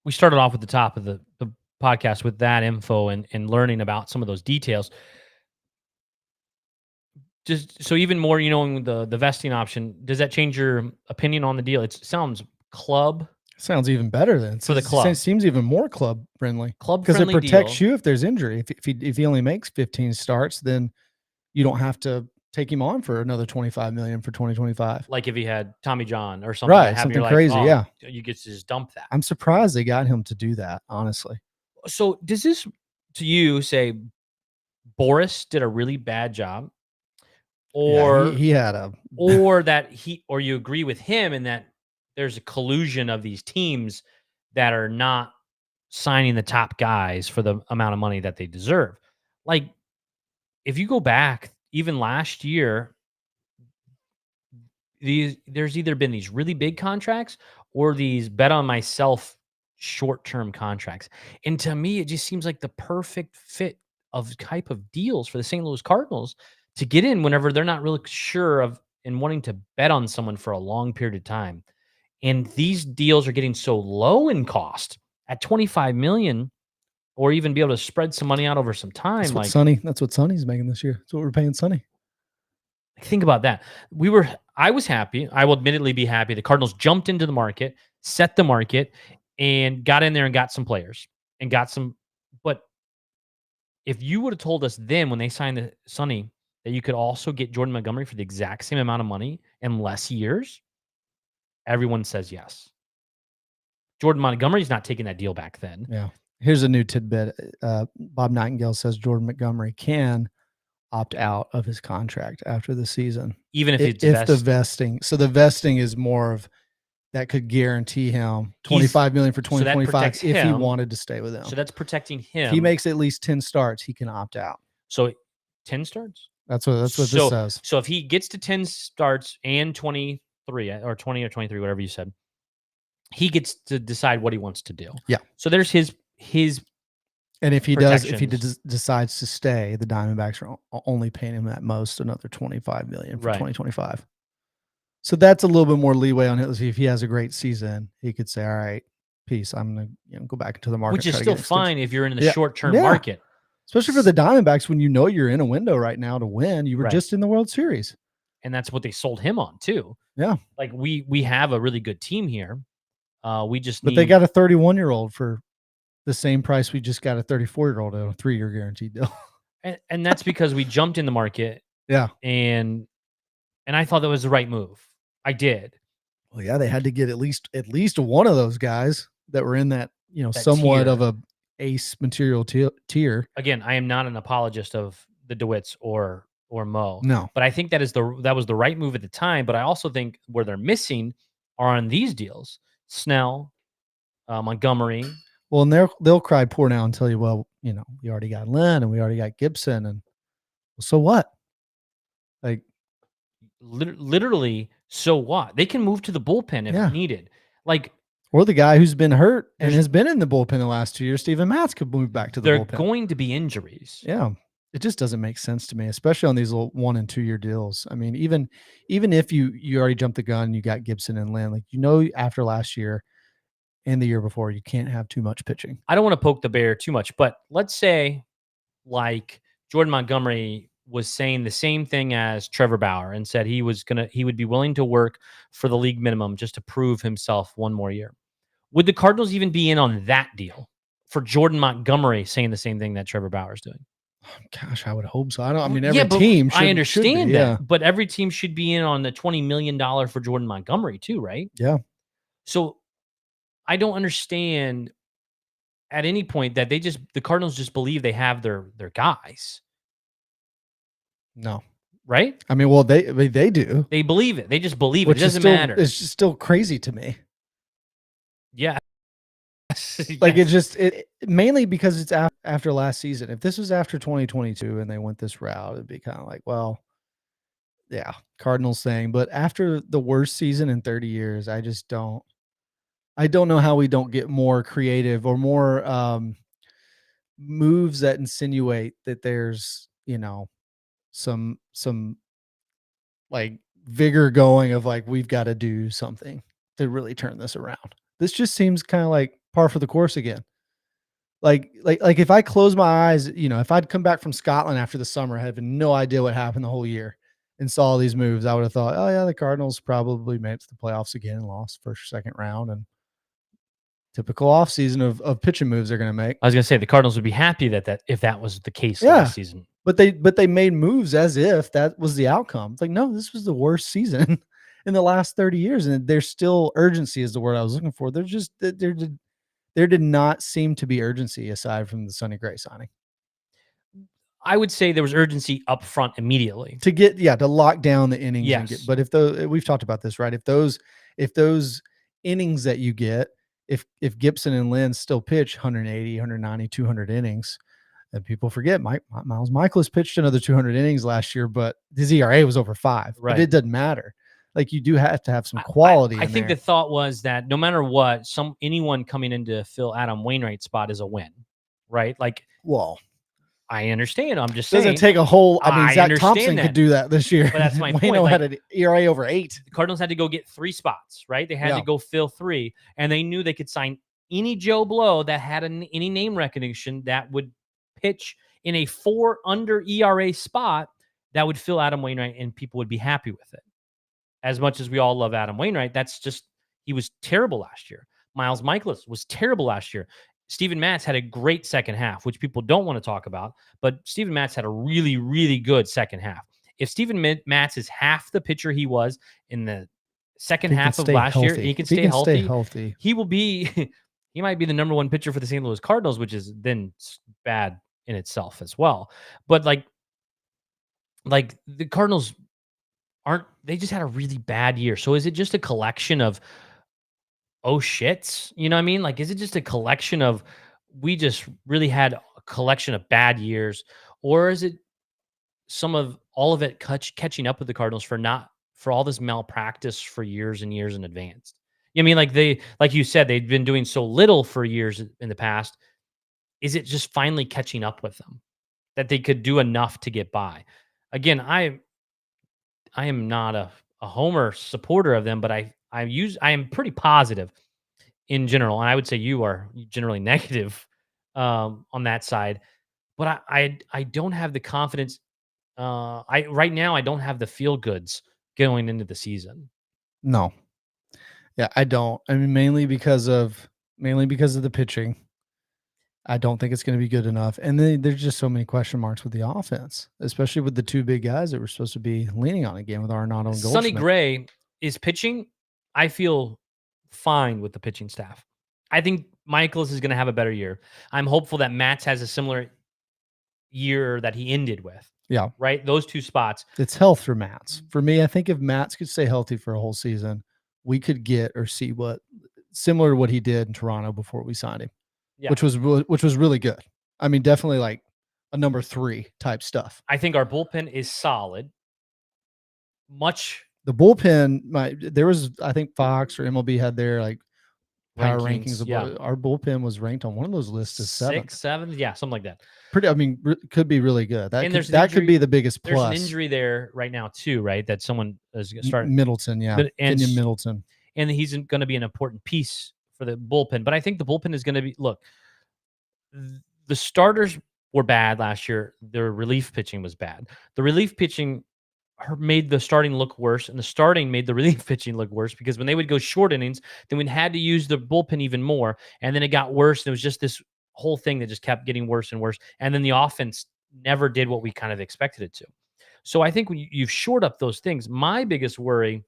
S3: we started off at the top of the podcast with that info and learning about some of those details. Just so even more, the vesting option, does that change your opinion on the deal? It sounds
S4: sounds even better than
S3: for the club.
S4: It seems even more club friendly
S3: because
S4: it protects you if there's injury. If he only makes 15 starts, then you don't have to take him on for another $25 million for 2025.
S3: Like if he had Tommy John or something,
S4: right? Something crazy, yeah.
S3: You get to just dump that.
S4: I'm surprised they got him to do that, honestly.
S3: So does this, to you, say Boris did a really bad job, or
S4: he had
S3: or you agree with him in that there's a collusion of these teams that are not signing the top guys for the amount of money that they deserve? Like, if you go back even last year, there's either been these really big contracts or these bet on myself short-term contracts. And to me, it just seems like the perfect fit of type of deals for the St. Louis Cardinals to get in whenever they're not really sure of and wanting to bet on someone for a long period of time. And these deals are getting so low in cost at $25 million, or even be able to spread some money out over some time.
S4: That's what Sonny's making this year. That's what we're paying Sonny.
S3: Think about that. I was happy. I will admittedly be happy. The Cardinals jumped into the market, set the market, and got in there and got some players and got some. But if you would have told us then when they signed the Sonny that you could also get Jordan Montgomery for the exact same amount of money in less years, everyone says yes. Jordan Montgomery's not taking that deal back then.
S4: Yeah. Here's a new tidbit. Bob Nightingale says Jordan Montgomery can opt out of his contract after the season,
S3: even if
S4: the vesting. So the vesting is more of that could guarantee him $25 million for 2025 if he wanted to stay with them.
S3: So that's protecting him.
S4: If he makes at least 10 starts, he can opt out.
S3: So 10 starts.
S4: That's what this says.
S3: So if he gets to 10 starts and 23 or 20 or 23, whatever you said, he gets to decide what he wants to do.
S4: Yeah.
S3: So there's his.
S4: And if he decides to stay, the Diamondbacks are only paying him at most another $25 million for 2025. So that's a little bit more leeway on him. If he has a great season, he could say, "All right, peace. I'm gonna go back into the market."
S3: Which is still fine if you're in the short-term market,
S4: especially for the Diamondbacks when you're in a window right now to win. You were just in the World Series,
S3: and that's what they sold him on too.
S4: Yeah,
S3: like we have a really good team here. But
S4: they got a 31-year-old for the same price we just got a 34-year-old at a 3-year guaranteed deal.
S3: And that's because we jumped in the market.
S4: Yeah.
S3: And I thought that was the right move. I did.
S4: Well, yeah, they had to get at least one of those guys that were in that somewhat
S3: tier.
S4: of a ace material tier.
S3: Again, I am not an apologist of the DeWitts or Mo.
S4: No.
S3: But I think that was the right move at the time. But I also think where they're missing are on these deals. Snell, Montgomery.
S4: Well, and they'll cry poor now and tell you, well, you already got Lynn and we already got Gibson, and so what? Like
S3: literally, so what? They can move to the bullpen if needed. Like,
S4: or the guy who's been hurt and has been in the bullpen the last 2 years, Steven Matz, could move back to the bullpen.
S3: There are going to be injuries.
S4: Yeah. It just doesn't make sense to me, especially on these little 1 and 2 year deals. I mean, even if you already jumped the gun, you got Gibson and Lynn, like, after last year and the year before, you can't have too much pitching.
S3: I don't want to poke the bear too much, but let's say like Jordan Montgomery was saying the same thing as Trevor Bauer and said he would be willing to work for the league minimum just to prove himself one more year. Would the Cardinals even be in on that deal for Jordan Montgomery saying the same thing that Trevor Bauer is doing?
S4: Gosh, I would hope so. I mean,
S3: Yeah,
S4: every
S3: but
S4: team
S3: I
S4: should
S3: understand
S4: be,
S3: that,
S4: yeah.
S3: but every team should be in on the $20 million for Jordan Montgomery too, right?
S4: Yeah.
S3: So I don't understand at any point that the Cardinals just believe they have their guys,
S4: No.
S3: right?
S4: I mean, well, they do,
S3: They believe it. They just believe it. It
S4: which is
S3: doesn't
S4: still
S3: matter.
S4: it's just still crazy to me.
S3: Yeah.
S4: Like,
S3: Yes.
S4: it mainly because it's after last season. If this was after 2022 and they went this route, it'd be kind of like, well, yeah, Cardinals thing. But after the worst season in 30 years, I don't know how we don't get more creative or more moves that insinuate that there's, some like vigor going of like we've got to do something to really turn this around. This just seems kind of like par for the course again. Like if I close my eyes, if I'd come back from Scotland after the summer, having no idea what happened the whole year, and saw all these moves, I would have thought, oh yeah, the Cardinals probably made it to the playoffs again and lost first or second round, and typical offseason of pitching moves they're going to make.
S3: I was gonna say the Cardinals would be happy that if that was the case
S4: Yeah.
S3: last season.
S4: But they made moves as if that was the outcome. It's like, no, this was the worst season in the last 30 years, and there's still urgency is the word I was looking for. There did not seem to be urgency aside from the Sonny Gray signing.
S3: I would say there was urgency up front immediately.
S4: To lock down the innings.
S3: Yes.
S4: But we've talked about this, right? If those innings that you get, if Gibson and Lynn still pitch 180, 190, 200 innings, and people forget Miles Michaelis pitched another 200 innings last year, but his ERA was over 5.
S3: Right.
S4: But it doesn't matter. Like, you do have to have some quality.
S3: I think the thought was that no matter what, anyone coming in to fill Adam Wainwright's spot is a win, right? Like,
S4: well,
S3: I understand. I'm just saying.
S4: doesn't take a whole. I mean,
S3: I
S4: Zach
S3: understand
S4: Thompson
S3: that.
S4: could do that this year.
S3: But that's my point.
S4: Waino
S3: Like,
S4: had an ERA over 8.
S3: the Cardinals had to go get 3 spots, right? They had
S4: Yeah.
S3: to go fill 3, and they knew they could sign any Joe Blow that had any name recognition that would pitch in a 4 under ERA spot that would fill Adam Wainwright, and people would be happy with it. As much as we all love Adam Wainwright, he was terrible last year. Miles Michaelis was terrible last year. Steven Matz had a great second half, which people don't want to talk about, but Steven Matz had a really, really good second half. If Steven Matz is half the pitcher he was in the second half of last year, and he can stay healthy, he will be, he might be the number 1 pitcher for the St. Louis Cardinals, which is then bad in itself as well. But like the Cardinals they just had a really bad year. So is it just a collection of oh shits? You know what I mean? Like, is it just a collection of we just really had a collection of bad years, or is it some of all of it catching up with the Cardinals for all this malpractice for years and years in advance? I mean, like you said, they'd been doing so little for years in the past. Is it just finally catching up with them that they could do enough to get by? Again, I am not a homer supporter of them, but I am pretty positive in general, and I would say you are generally negative on that side. But I don't have the confidence. Right now I don't have the feel goods going into the season.
S4: No. Yeah, I don't. I mean, mainly because of the pitching. I don't think it's going to be good enough. And then there's just so many question marks with the offense, especially with the 2 big guys that we're supposed to be leaning on again with Arenado and Goldschmidt.
S3: Sonny Gray is pitching. I feel fine with the pitching staff. I think Michaelis is going to have a better year. I'm hopeful that Matz has a similar year that he ended with.
S4: Yeah.
S3: Right? Those 2 spots.
S4: It's health for Matz. For me, I think if Matz could stay healthy for a whole season, we could get or see similar to what he did in Toronto before we signed him. Yeah. Which was really good. I mean, definitely like a number 3 type stuff.
S3: I think our bullpen is solid.
S4: The bullpen, there was, I think Fox or MLB had their like power rankings.
S3: Yeah.
S4: Our bullpen was ranked on one of those lists as 7th.
S3: 7th, yeah, something like that.
S4: Could be really good. That could be the biggest plus.
S3: There's an injury there right now too, right? That someone is starting.
S4: Middleton, yeah, Kenyon Middleton, and
S3: he's going to be an important piece for the bullpen. But I think the bullpen is going to be. Look, the starters were bad last year. Their relief pitching was bad. The relief pitching made the starting look worse, and the starting made the relief pitching look worse because when they would go short innings, then we had to use the bullpen even more, and then it got worse. And it was just this whole thing that just kept getting worse and worse. And then the offense never did what we kind of expected it to. So I think when you've shored up those things, my biggest worry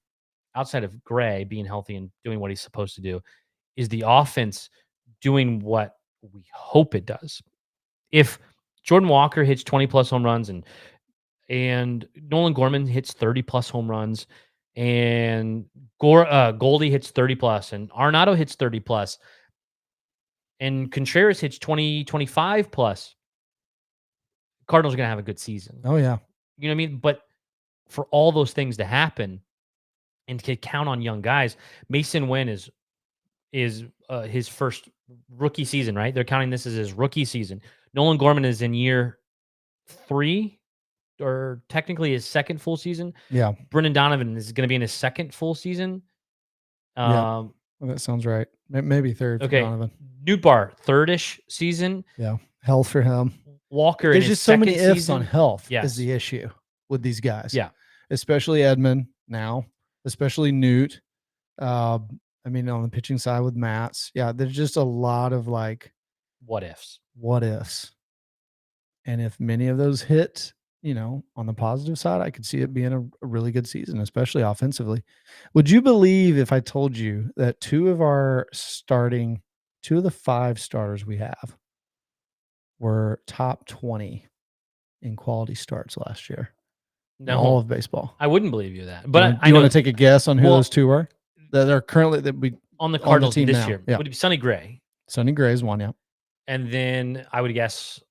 S3: outside of Gray being healthy and doing what he's supposed to do is the offense doing what we hope it does. If Jordan Walker hits 20 plus home runs and Nolan Gorman hits 30 plus home runs and Goldie hits 30 plus and Arenado hits 30 plus and Contreras hits 20, 25 plus, Cardinals are going to have a good season.
S4: Oh, yeah.
S3: You know what I mean? But for all those things to happen and to count on young guys, Mason Wynn is his first rookie season, right? They're counting this as his rookie season. Nolan Gorman is in year 3 or technically his second full season.
S4: Yeah.
S3: Brendan Donovan is going to be in his second full season.
S4: Well, that sounds right. Maybe third for
S3: Okay.
S4: Donovan.
S3: Newbar, third-ish season.
S4: Yeah. Health for him.
S3: Walker
S4: There's
S3: in his
S4: just so many
S3: second
S4: ifs
S3: season.
S4: on health
S3: Yes.
S4: is the issue with these guys.
S3: Yeah.
S4: Especially Edmund now, especially Newt. I mean, on the pitching side with Matz. Yeah, there's just a lot of like
S3: what ifs.
S4: And if many of those hit, on the positive side, I could see it being a really good season, especially offensively. Would you believe if I told you that two of the 5 starters we have were top 20 in quality starts last year?
S3: No,
S4: all of baseball.
S3: I wouldn't believe you that. But
S4: I want to take a guess on who those two were that are currently
S3: on the Cardinals
S4: team
S3: this
S4: now.
S3: year?
S4: Yeah.
S3: Would it be Sonny Gray?
S4: Sonny Gray is one, yeah.
S3: And then I would guess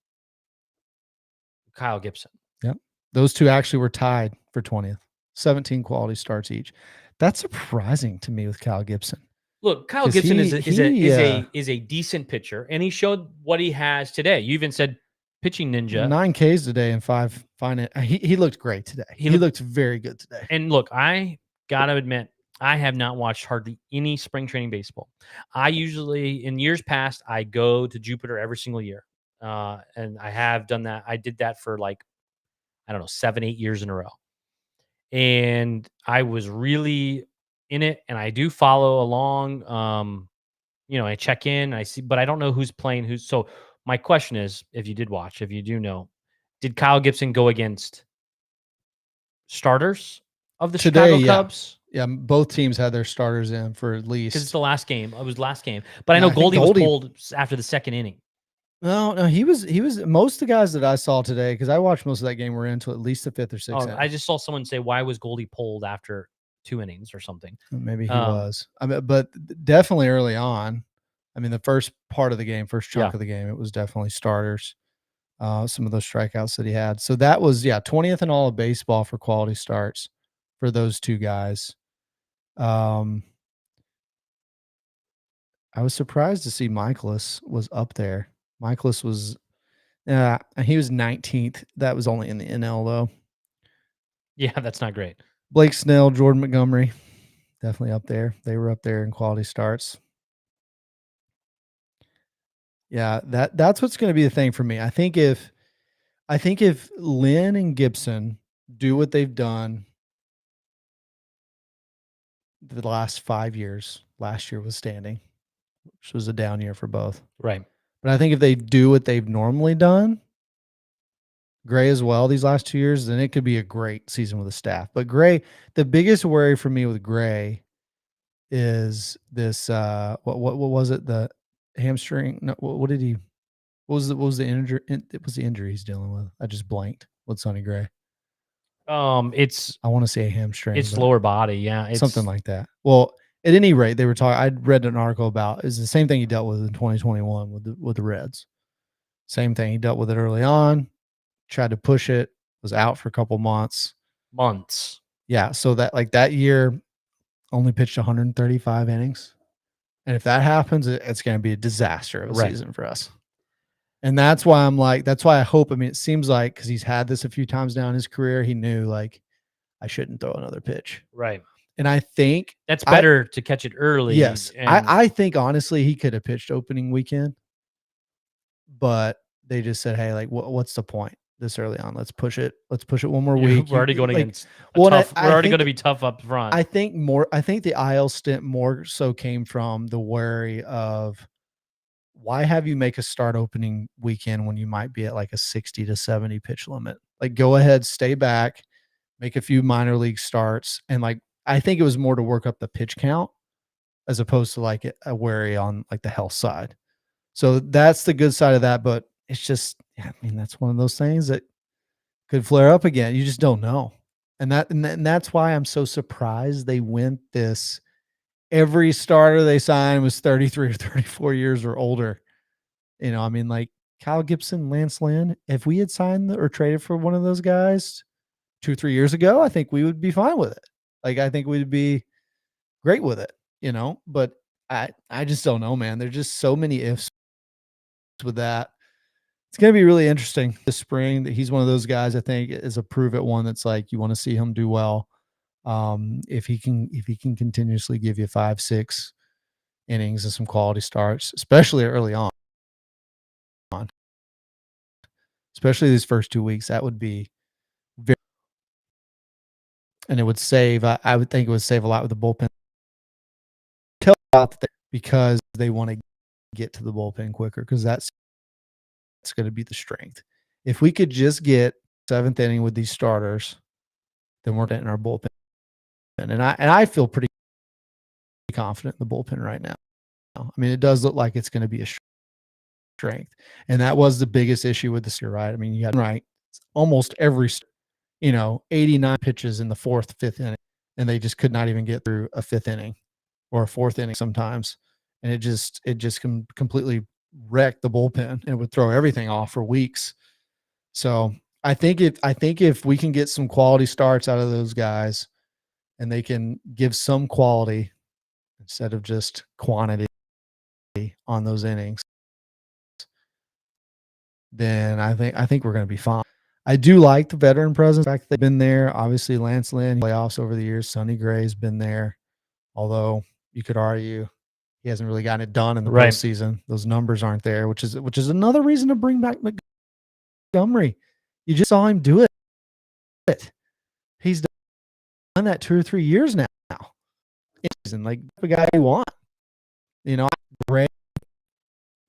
S3: Kyle Gibson.
S4: Yep. Those two actually were tied for 20th. 17 quality starts each. That's surprising to me with Kyle Gibson.
S3: Look, Kyle Gibson is a decent pitcher, and he showed what he has today. You even said pitching ninja.
S4: 9 Ks today and 5 fine. He looked great today. He looked very good today.
S3: And look, I gotta admit, I have not watched hardly any spring training baseball. I usually, in years past, I go to Jupiter every single year. And I have done that. I did that for 7, 8 years in a row. And I was really in it, and I do follow along. I check in, I see, but I don't know who's playing who's. So my question is, if you did watch, if you do know, did Kyle Gibson go against starters of the Chicago Cubs?
S4: Yeah, both teams had their starters in for at least.
S3: Because it's the last game. It was last game. But I know Goldie was pulled after the second inning.
S4: No, he was most of the guys that I saw today, because I watched most of that game, were into at least the 5th or 6th inning.
S3: I just saw someone say, why was Goldie pulled after 2 innings or something?
S4: Maybe he was. I mean, but definitely early on. I mean, the first part of the game, first chunk of the game, it was definitely starters. Some of those strikeouts that he had. So that was 20th in all of baseball for quality starts for those two guys. I was surprised to see Michaelis was up there. Michaelis was, he was 19th. That was only in the NL though.
S3: Yeah, that's not great.
S4: Blake Snell, Jordan Montgomery, definitely up there. They were up there in quality starts. Yeah, that's what's going to be the thing for me. I think if Lynn and Gibson do what they've done the last 5 years, last year was standing, which was a down year for both.
S3: Right.
S4: But I think if they do what they've normally done, Gray as well, these last 2 years, then it could be a great season with the staff. But Gray, the biggest worry for me with Gray is this, what was it? The hamstring? No, what was the injury? It was the injury he's dealing with. I just blanked with Sonny Gray. I want to say a hamstring.
S3: It's lower body, yeah. It's
S4: something like that. Well, at any rate, they were talking. I'd read an article about is the same thing he dealt with in 2021 with the Reds. Same thing. He dealt with it early on, tried to push it, was out for a couple months. Yeah. So that year only pitched 135 innings. And if that happens, it's going to be a disaster of a season for us. And that's why that's why I hope. I mean, it seems like, because he's had this a few times now in his career, he knew I shouldn't throw another pitch.
S3: Right.
S4: And I think
S3: that's better to catch it early.
S4: Yes. I think honestly he could have pitched opening weekend, but they just said, hey, what's the point this early on? Let's push it one more week.
S3: We're already going against we're already going to be tough up front.
S4: I think the IL stint more so came from the worry of why have you make a start opening weekend when you might be at like a 60 to 70 pitch limit? Like, go ahead, stay back, make a few minor league starts. And like, I think it was more to work up the pitch count as opposed to like a worry on like the health side. So that's the good side of that. But it's just, I mean, that's one of those things that could flare up again. You just don't know. And that's why I'm so surprised they went this. Every starter they signed was 33 or 34 years or older. You know, I mean, like Kyle Gibson, Lance Lynn, if we had signed or traded for one of those guys 2-3 years ago, I think we would be fine with it. Like, I think we'd be great with it, you know, but I just don't know, man. There's just so many ifs with that. It's going to be really interesting this spring. That he's one of those guys I think is a prove it one that's like you want to see him do well. If he can continuously give you 5-6 innings and some quality starts, especially early on, especially these first 2 weeks, that would be very, and it would save. I would think it would save a lot with the bullpen. Tell out that because they want to get to the bullpen quicker because that's going to be the strength. If we could just get 7th inning with these starters, then we're in our bullpen. And I feel pretty confident in the bullpen right now. I mean, it does look like it's going to be a strength. And that was the biggest issue with this year, right? I mean, you had almost every, 89 pitches in the 4th, 5th inning, and they just could not even get through a 5th inning or a 4th inning sometimes. And it just completely wrecked the bullpen and would throw everything off for weeks. So I think if we can get some quality starts out of those guys and they can give some quality instead of just quantity on those innings, then I think we're going to be fine. I do like the veteran presence. In fact, they've been there. Obviously, Lance Lynn, playoffs over the years. Sonny Gray's been there, although you could argue he hasn't really gotten it done in the postseason. Those numbers aren't there, which is another reason to bring back Montgomery. You just saw him do it. He's done that 2 or 3 years now. And like the guy you want, Gray,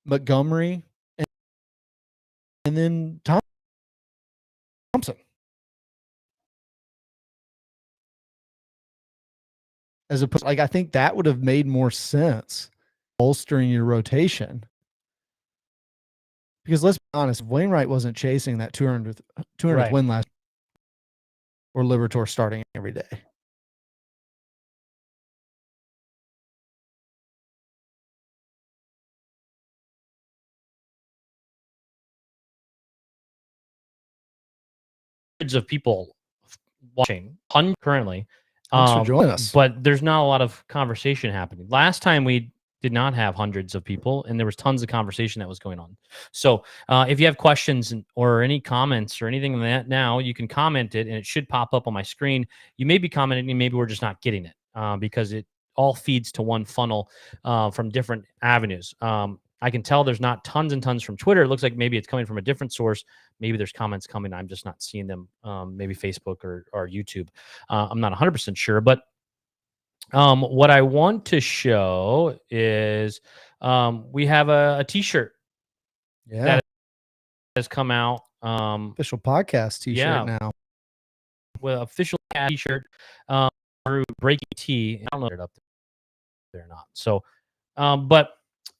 S4: Montgomery, and then Thompson. As opposed, like, I think that would have made more sense bolstering your rotation. Because let's be honest, if Wainwright wasn't chasing that 200th win last, or Liberatore starting every day.
S3: Hundreds of people watching currently.
S4: Thanks for joining us.
S3: But there's not a lot of conversation happening. Last time we did not have hundreds of people, and there was tons of conversation that was going on. So if you have questions or any comments or anything like that now, you can comment it, and it should pop up on my screen. You may be commenting, and maybe we're just not getting it because it all feeds to one funnel from different avenues. I can tell there's not tons and tons from Twitter. It looks like maybe it's coming from a different source. Maybe there's comments coming. I'm just not seeing them. Maybe Facebook or YouTube. I'm not 100% sure. But what I want to show is we have a T-shirt that has come out.
S4: Official podcast T-shirt now.
S3: With official T-shirt through Breaking T. I don't know if it's up there or not. So, but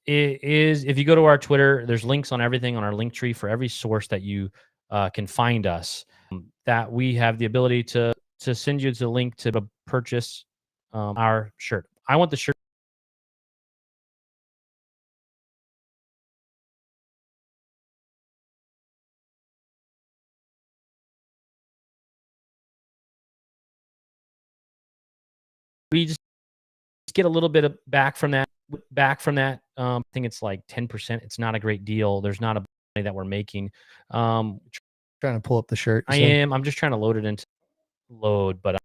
S3: it is, if you go to our Twitter, there's links on everything on our link tree for every source that you can find us, that we have the ability to send you the link to purchase our shirt. I want the shirt. We just get a little bit of back from that. I think it's like 10%. It's not a great deal. There's not a money that we're making.
S4: Trying to pull up the shirt.
S3: I'm just trying to load it into load, but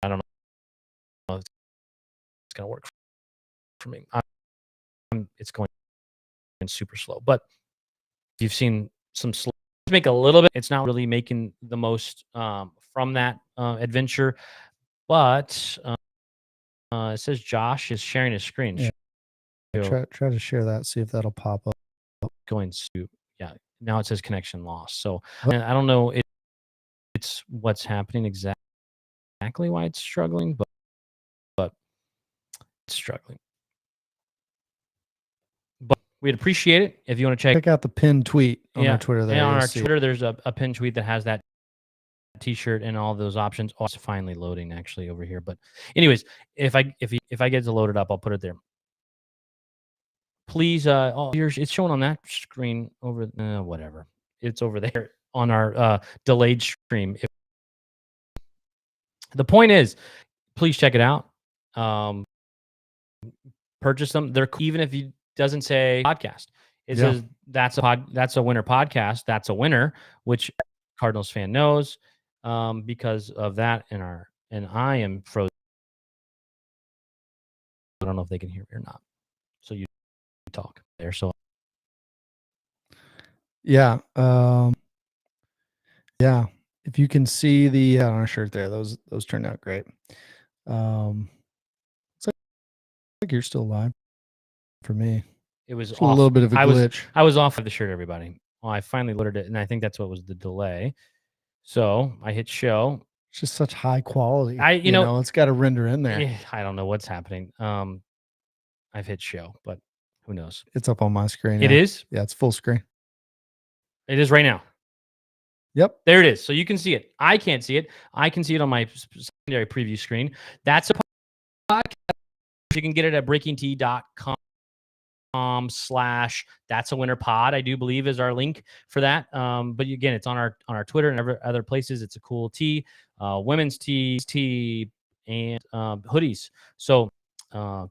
S3: I don't know if it's going to work for me. It's going super slow. But you've seen some slow. Make a little bit. It's not really making the most from that adventure, but it says Josh is sharing his screen.
S4: Yeah. Try to share that. See if that'll pop up.
S3: Going to now it says connection lost. So and I don't know it's what's happening exactly why it's struggling, but it's struggling. But we'd appreciate it if you want to check
S4: out the pinned tweet on our Twitter. There,
S3: and on our Twitter, there's a pinned tweet that has that T-shirt and all those options. Oh, it's finally loading actually over here. But anyways, if I get to load it up, I'll put it there. Please, it's showing on that screen over whatever. It's over there on our delayed stream. The point is, please check it out. Purchase them. They're even if it doesn't say podcast. It says that's a winner podcast. That's a winner, which Cardinals fan knows. Because of that, and I am frozen. I don't know if they can hear me or not. So you talk there. So
S4: yeah. Yeah. If you can see the on our shirt there, those turned out great. It's like you're still live for me.
S3: It was
S4: a little bit of a glitch.
S3: I was off of the shirt, everybody. Well, I finally loaded it, and I think that's what was the delay. So I hit show.
S4: It's just such high quality. You know, it's got to render in there.
S3: I don't know what's happening. I've hit show, but who knows?
S4: It's up on my screen.
S3: It is?
S4: Yeah, it's full screen.
S3: It is right now.
S4: Yep.
S3: There it is. So you can see it. I can't see it. I can see it on my secondary preview screen. That's a podcast. You can get it at breakingt.com. /that's a winner pod, I do believe is our link for that. But again, it's on our Twitter and other places. It's a cool tee, women's tee, and hoodies. So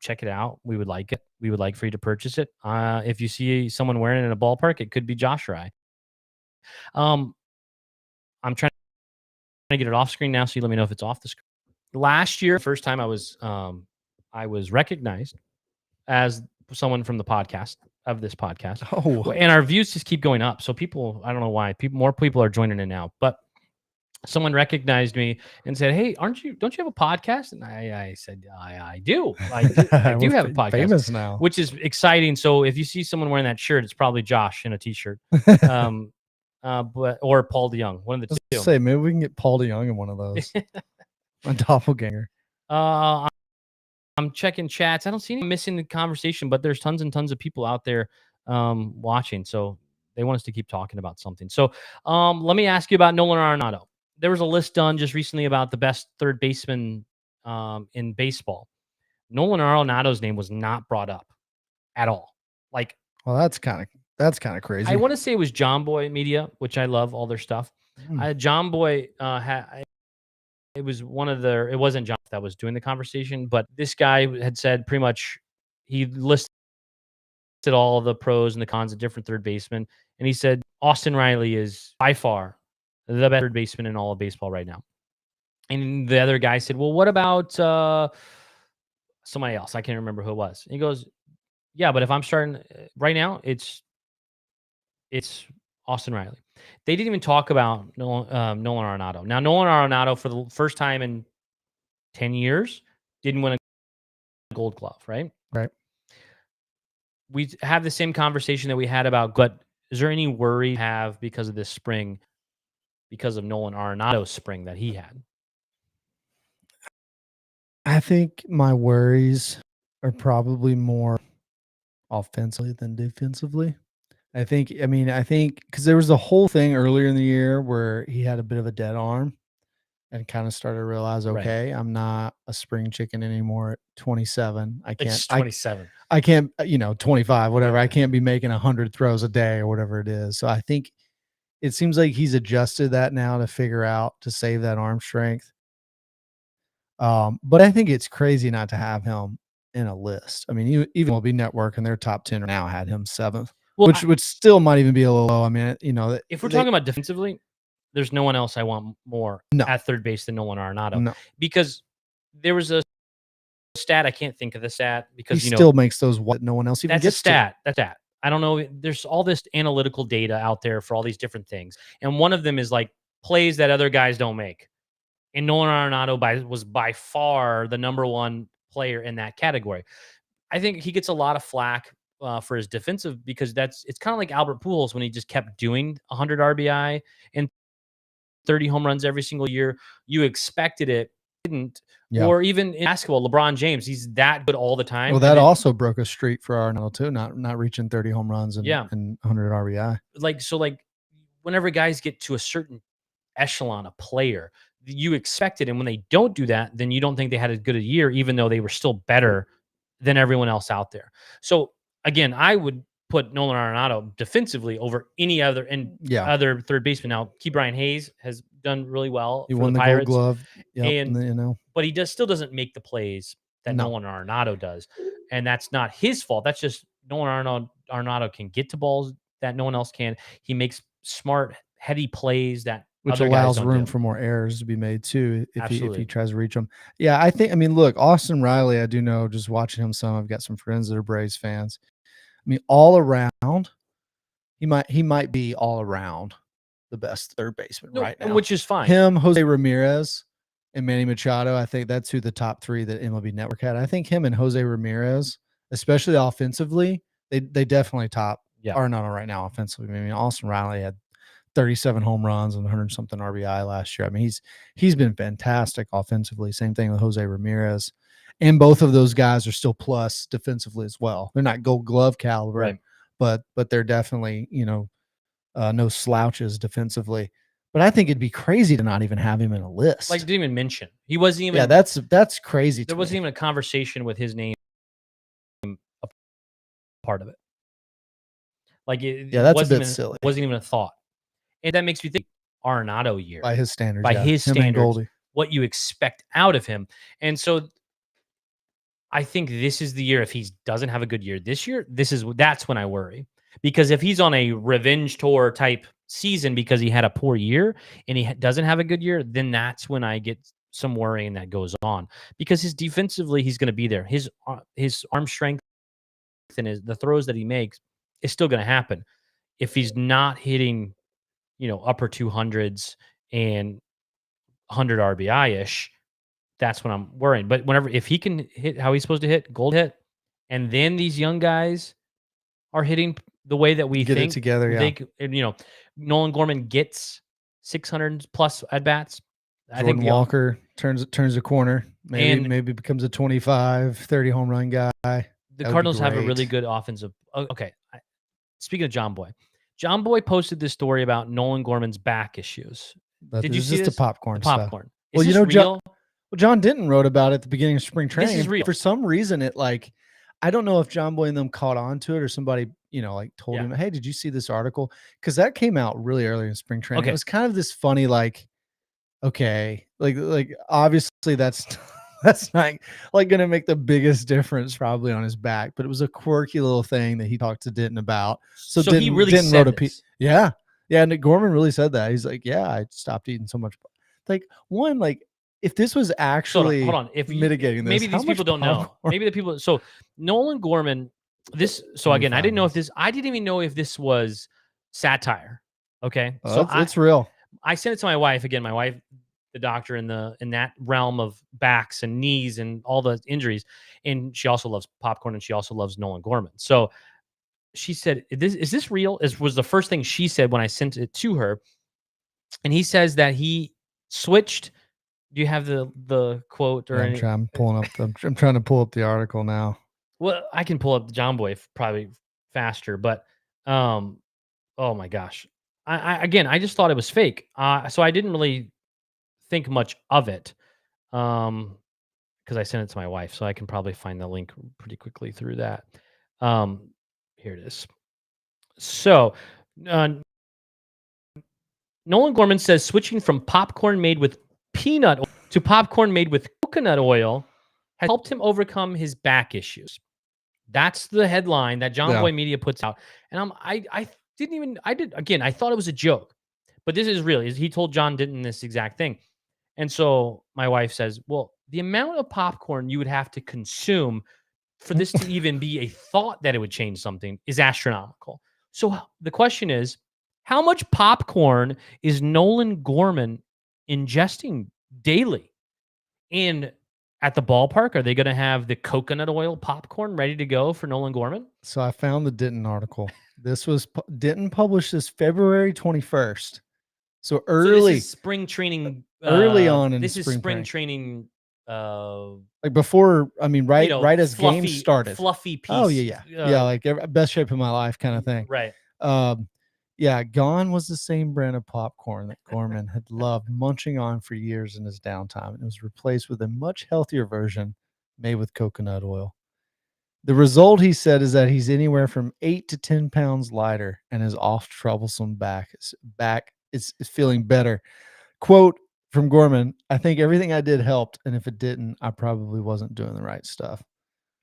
S3: check it out. We would like it. We would like for you to purchase it. If you see someone wearing it in a ballpark, it could be Josh or I. I'm trying to get it off screen now, so you let me know if it's off the screen. Last year, first time I was recognized as someone from the podcast of this podcast.
S4: Oh,
S3: and our views just keep going up. So people, I don't know why more people are joining in now, but someone recognized me and said, "Hey, don't you have a podcast?" And I said, I do. I do have a podcast.
S4: Famous now,
S3: which is exciting. So if you see someone wearing that shirt, it's probably Josh in a t-shirt. Or Paul DeYoung, one of the two.
S4: Say maybe we can get Paul DeYoung in one of those. A doppelganger.
S3: I'm checking chats. I don't see any missing the conversation, but there's tons and tons of people out there watching. So they want us to keep talking about something. So let me ask you about Nolan Arenado. There was a list done just recently about the best third baseman in baseball. Nolan Arenado's name was not brought up at all. Like,
S4: well, that's kind of crazy.
S3: I want to say it was John Boy Media, which I love all their stuff. John Boy it wasn't John that was doing the conversation, but this guy had said pretty much he listed all the pros and the cons of different third basemen. And he said, Austin Riley is by far the best third baseman in all of baseball right now. And the other guy said, well, what about somebody else? I can't remember who it was. And he goes, yeah, but if I'm starting right now, it's Austin Riley. They didn't even talk about Nolan Arenado. Now, Nolan Arenado, for the first time in 10 years, didn't win a Gold Glove, right?
S4: Right.
S3: We have the same conversation that we had about, but is there any worry you have because of this spring, because of Nolan Arenado's spring that he had?
S4: I think my worries are probably more offensively than defensively. I think because there was a whole thing earlier in the year where he had a bit of a dead arm and kind of started to realize, okay, I'm not a spring chicken anymore at 27.
S3: It's 27.
S4: I can't, 25, whatever. I can't be making 100 throws a day or whatever it is. So I think it seems like he's adjusted that now to figure out to save that arm strength. But I think it's crazy not to have him in a list. I mean, even MLB Network and their top 10 now had him 7th. Well, which still might even be a little low. I mean,
S3: if we're talking about defensively, there's no one else I want more at third base than Nolan Arenado.
S4: No.
S3: Because there was a stat, I can't think of the stat because
S4: he still makes those what no one else even gets.
S3: That's that. I don't know. There's all this analytical data out there for all these different things, and one of them is like plays that other guys don't make. And Nolan Arenado was by far the number one player in that category. I think he gets a lot of flack for his defensive because it's kind of like Albert Pujols when he just kept doing 100 RBI and 30 home runs every single year. You expected it, didn't.
S4: Yeah.
S3: Or even in basketball, LeBron James, he's that good all the time.
S4: Well, that also broke a streak for Arnold too, not reaching 30 home runs and, and 100 RBI.
S3: Like whenever guys get to a certain echelon of player, you expect it. And when they don't do that, then you don't think they had as good a year, even though they were still better than everyone else out there. So again, I would put Nolan Arenado defensively over any other other third baseman. Now, Key Brian Hayes has done really well.
S4: He
S3: for
S4: won the
S3: Pirates,
S4: Gold Glove,
S3: and but he still doesn't make the plays that Nolan Arenado does, and that's not his fault. That's just Nolan Arenado can get to balls that no one else can. He makes smart, heady plays that
S4: which allows room for more errors to be made too if he tries to reach them. Yeah, I mean, look, Austin Riley, I do know just watching him some. I've got some friends that are Braves fans. I mean, all around, he might be all around the best third baseman right now,
S3: which is fine.
S4: Him, Jose Ramirez, and Manny Machado. I think that's who the top three that MLB Network had. I think him and Jose Ramirez, especially offensively, they definitely top Arenado right now offensively. I mean, Austin Riley had 37 home runs and 100 something RBI last year. I mean, he's been fantastic offensively. Same thing with Jose Ramirez. And both of those guys are still plus defensively as well. They're not Gold Glove caliber, but they're definitely, no slouches defensively. But I think it'd be crazy to not even have him in a list.
S3: Like, didn't even mention. He wasn't even.
S4: Yeah, that's crazy.
S3: There wasn't even a conversation with his name a part of it. Like,
S4: that's a bit silly.
S3: Wasn't even a thought. And that makes me think Arenado year.
S4: By his standards.
S3: By his standards. What you expect out of him. And so I think this is the year, if he doesn't have a good year this year, that's when I worry. Because if he's on a revenge tour type season because he had a poor year and he doesn't have a good year, then that's when I get some worrying that goes on. Because his defensively, he's going to be there. His arm strength and the throws that he makes is still going to happen. If he's not hitting, upper 200s and 100 RBI-ish, that's when I'm worried. But if he can hit how he's supposed to hit, gold hit, and then these young guys are hitting the way that we
S4: get
S3: think
S4: it together,
S3: Nolan Gorman gets 600 plus at bats.
S4: I think Walker turns a corner, maybe becomes a 25, 30 home run guy.
S3: The Cardinals have a really good offensive. Okay, speaking of John Boy posted this story about Nolan Gorman's back issues. Did you see
S4: this? The popcorn stuff.
S3: Popcorn.
S4: Well, real? John Denton wrote about it at the beginning of spring training.
S3: This is real.
S4: For some reason, I don't know if John Boy and them caught on to it or somebody, told him, hey, did you see this article? Because that came out really early in spring training. Okay. It was kind of this funny, okay, obviously that's not going to make the biggest difference probably on his back, but it was a quirky little thing that he talked to Denton about. So Denton,
S3: he really said this.
S4: Yeah. And Gorman really said that. He's like, yeah, I stopped eating so much. If this was actually
S3: hold on. If
S4: mitigating this,
S3: maybe these people don't know. Maybe the people. So Nolan Gorman, again, I didn't know I didn't even know if this was satire. Okay,
S4: so it's real.
S3: I sent it to my wife. Again, my wife, the doctor in that realm of backs and knees and all the injuries, and she also loves popcorn and she also loves Nolan Gorman. So she said, "Is this real?" Was the first thing she said when I sent it to her, and he says that he switched. Do you have the quote or anything?
S4: I'm pulling up. I'm trying to pull up the article now.
S3: Well, I can pull up the John Boy probably faster, but oh my gosh, I just thought it was fake. So I didn't really think much of it, because I sent it to my wife, so I can probably find the link pretty quickly through that. Here it is. So, Nolan Gorman says switching from popcorn made with peanut oil to popcorn made with coconut oil has helped him overcome his back issues. That's the headline that John Boy Media puts out. And I thought it was a joke, but this is real. He told John Denton this exact thing. And so my wife says, well, the amount of popcorn you would have to consume for this to even be a thought that it would change something is astronomical. So the question is, how much popcorn is Nolan Gorman ingesting daily? And at the ballpark, are they going to have the coconut oil popcorn ready to go for Nolan Gorman?
S4: So I found the Denton article. This was Denton published this February 21st. So
S3: So
S4: early,
S3: this is spring training.
S4: early on in
S3: this is
S4: spring
S3: spring
S4: training.
S3: training.
S4: Like before, I mean, right as
S3: fluffy,
S4: games started.
S3: fluffy piece.
S4: Oh yeah. Like best shape of my life kind of thing.
S3: Right.
S4: Yeah, gone was the same brand of popcorn that Gorman had loved munching on for years in his downtime, and it was replaced with a much healthier version made with coconut oil. The result, he said, is that he's anywhere from 8 to 10 pounds lighter, and his oft troublesome back is feeling better. Quote from Gorman, "I think everything I did helped, and if it didn't, I probably wasn't doing the right stuff.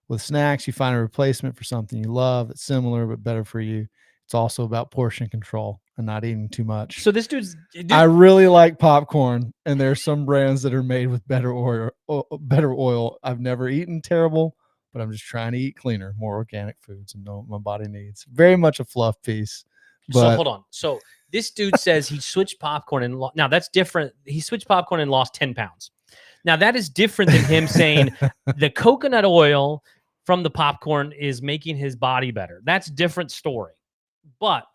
S4: With snacks, you find a replacement for something you love that's similar but better for you. It's also about portion control and not eating too much."
S3: So this dude's.
S4: I really like popcorn, and there are some brands that are made with better oil. I've never eaten terrible, but I'm just trying to eat cleaner, more organic foods and know what my body needs. Very much a fluff piece.
S3: So
S4: But
S3: hold on. So this dude says he switched popcorn and now that's different. He switched popcorn and lost 10 pounds. Now that is different than him saying the coconut oil from the popcorn is making his body better. That's a different story. But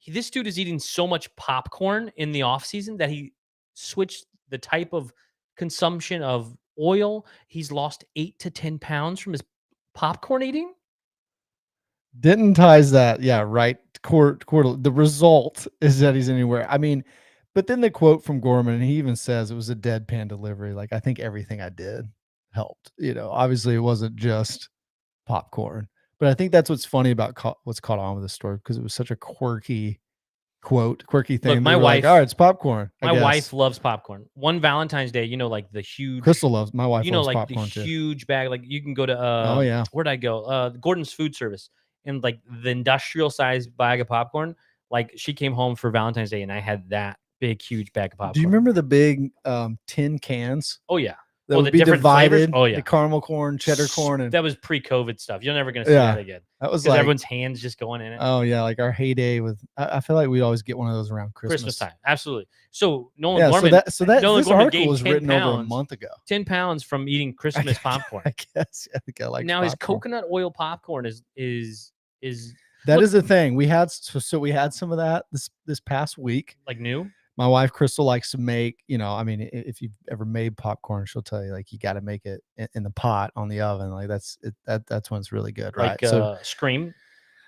S3: this dude is eating so much popcorn in the off season that he switched the type of consumption of oil. He's lost 8 to 10 pounds from his popcorn eating.
S4: Denton ties that, yeah, right. The result is that he's anywhere. I mean, but then the quote from Gorman, and he even says it was a deadpan delivery. Like, I think everything I did helped. Obviously it wasn't just popcorn, but I think that's what's funny about what's caught on with this story, because it was such a quirky thing.
S3: Look, my
S4: wife,
S3: wife,
S4: all right, it's popcorn.
S3: My wife loves popcorn. One Valentine's Day, like the huge.
S4: Crystal loves. My wife loves
S3: like
S4: popcorn
S3: the
S4: too.
S3: huge bag. Like you can go to.
S4: Oh yeah.
S3: Where'd I go? Gordon's Food Service, and like the industrial size bag of popcorn. Like she came home for Valentine's Day, and I had that big, huge bag of popcorn.
S4: Do you remember the big tin cans?
S3: Oh yeah.
S4: That would be divided.
S3: Oh yeah,
S4: the caramel corn, cheddar corn, and
S3: that was pre-COVID stuff. You're never gonna see that again.
S4: That was like
S3: everyone's hands just going in it.
S4: Oh yeah, like our heyday with. I feel like we always get one of those around Christmas
S3: time. Absolutely. So Nolan Gorman.
S4: This article was written over a month ago.
S3: 10 pounds from eating Christmas popcorn.
S4: I guess. I think I like.
S3: Now
S4: popcorn.
S3: his coconut oil popcorn is
S4: that is the thing we had. So we had some of that this past week.
S3: Like new.
S4: My wife Crystal likes to make, I mean, if you've ever made popcorn, she'll tell you like you got to make it in the pot on the oven. Like that's when it's really good, right?
S3: Like so, Scream.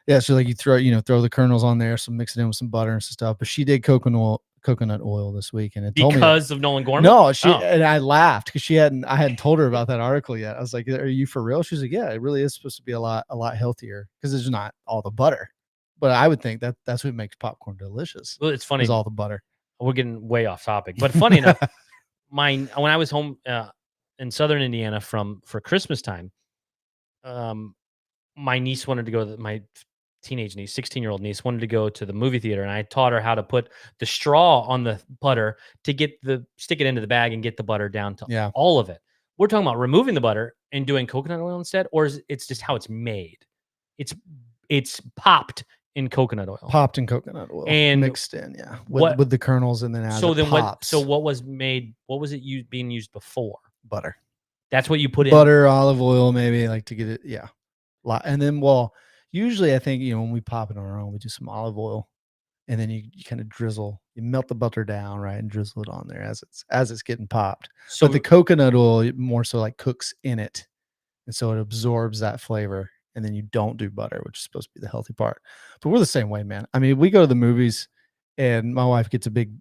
S4: Yeah, so like you throw the kernels on there, so mix it in with some butter and some stuff. But she did coconut oil this week, and it told me
S3: because of Nolan Gorman.
S4: No, and I laughed because I hadn't told her about that article yet. I was like, "Are you for real?" She's like, "Yeah, it really is supposed to be a lot healthier because there's not all the butter." But I would think that's what makes popcorn delicious.
S3: Well, it's funny.
S4: Is all the butter.
S3: We're getting way off topic, but funny enough, when I was home in Southern Indiana for Christmas time, my niece wanted to go. My teenage niece, 16-year-old niece, wanted to go to the movie theater, and I taught her how to put the straw on the butter to stick it into the bag and get the butter down to all of it. We're talking about removing the butter and doing coconut oil instead, or it's just how it's made. It's popped in coconut oil.
S4: Popped in coconut oil and mixed in, with the kernels, and then pops.
S3: What was made? What was it being used before?
S4: Butter.
S3: That's what you put in.
S4: Butter, olive oil, maybe like to get it. Yeah, and then usually I think when we pop it on our own, we do some olive oil, and then you kind of drizzle. You melt the butter down, right, and drizzle it on there as it's getting popped. So but the coconut oil more so like cooks in it, and so it absorbs that flavor. And then you don't do butter, which is supposed to be the healthy part. But we're the same way, man. I mean, we go to the movies and my wife gets a big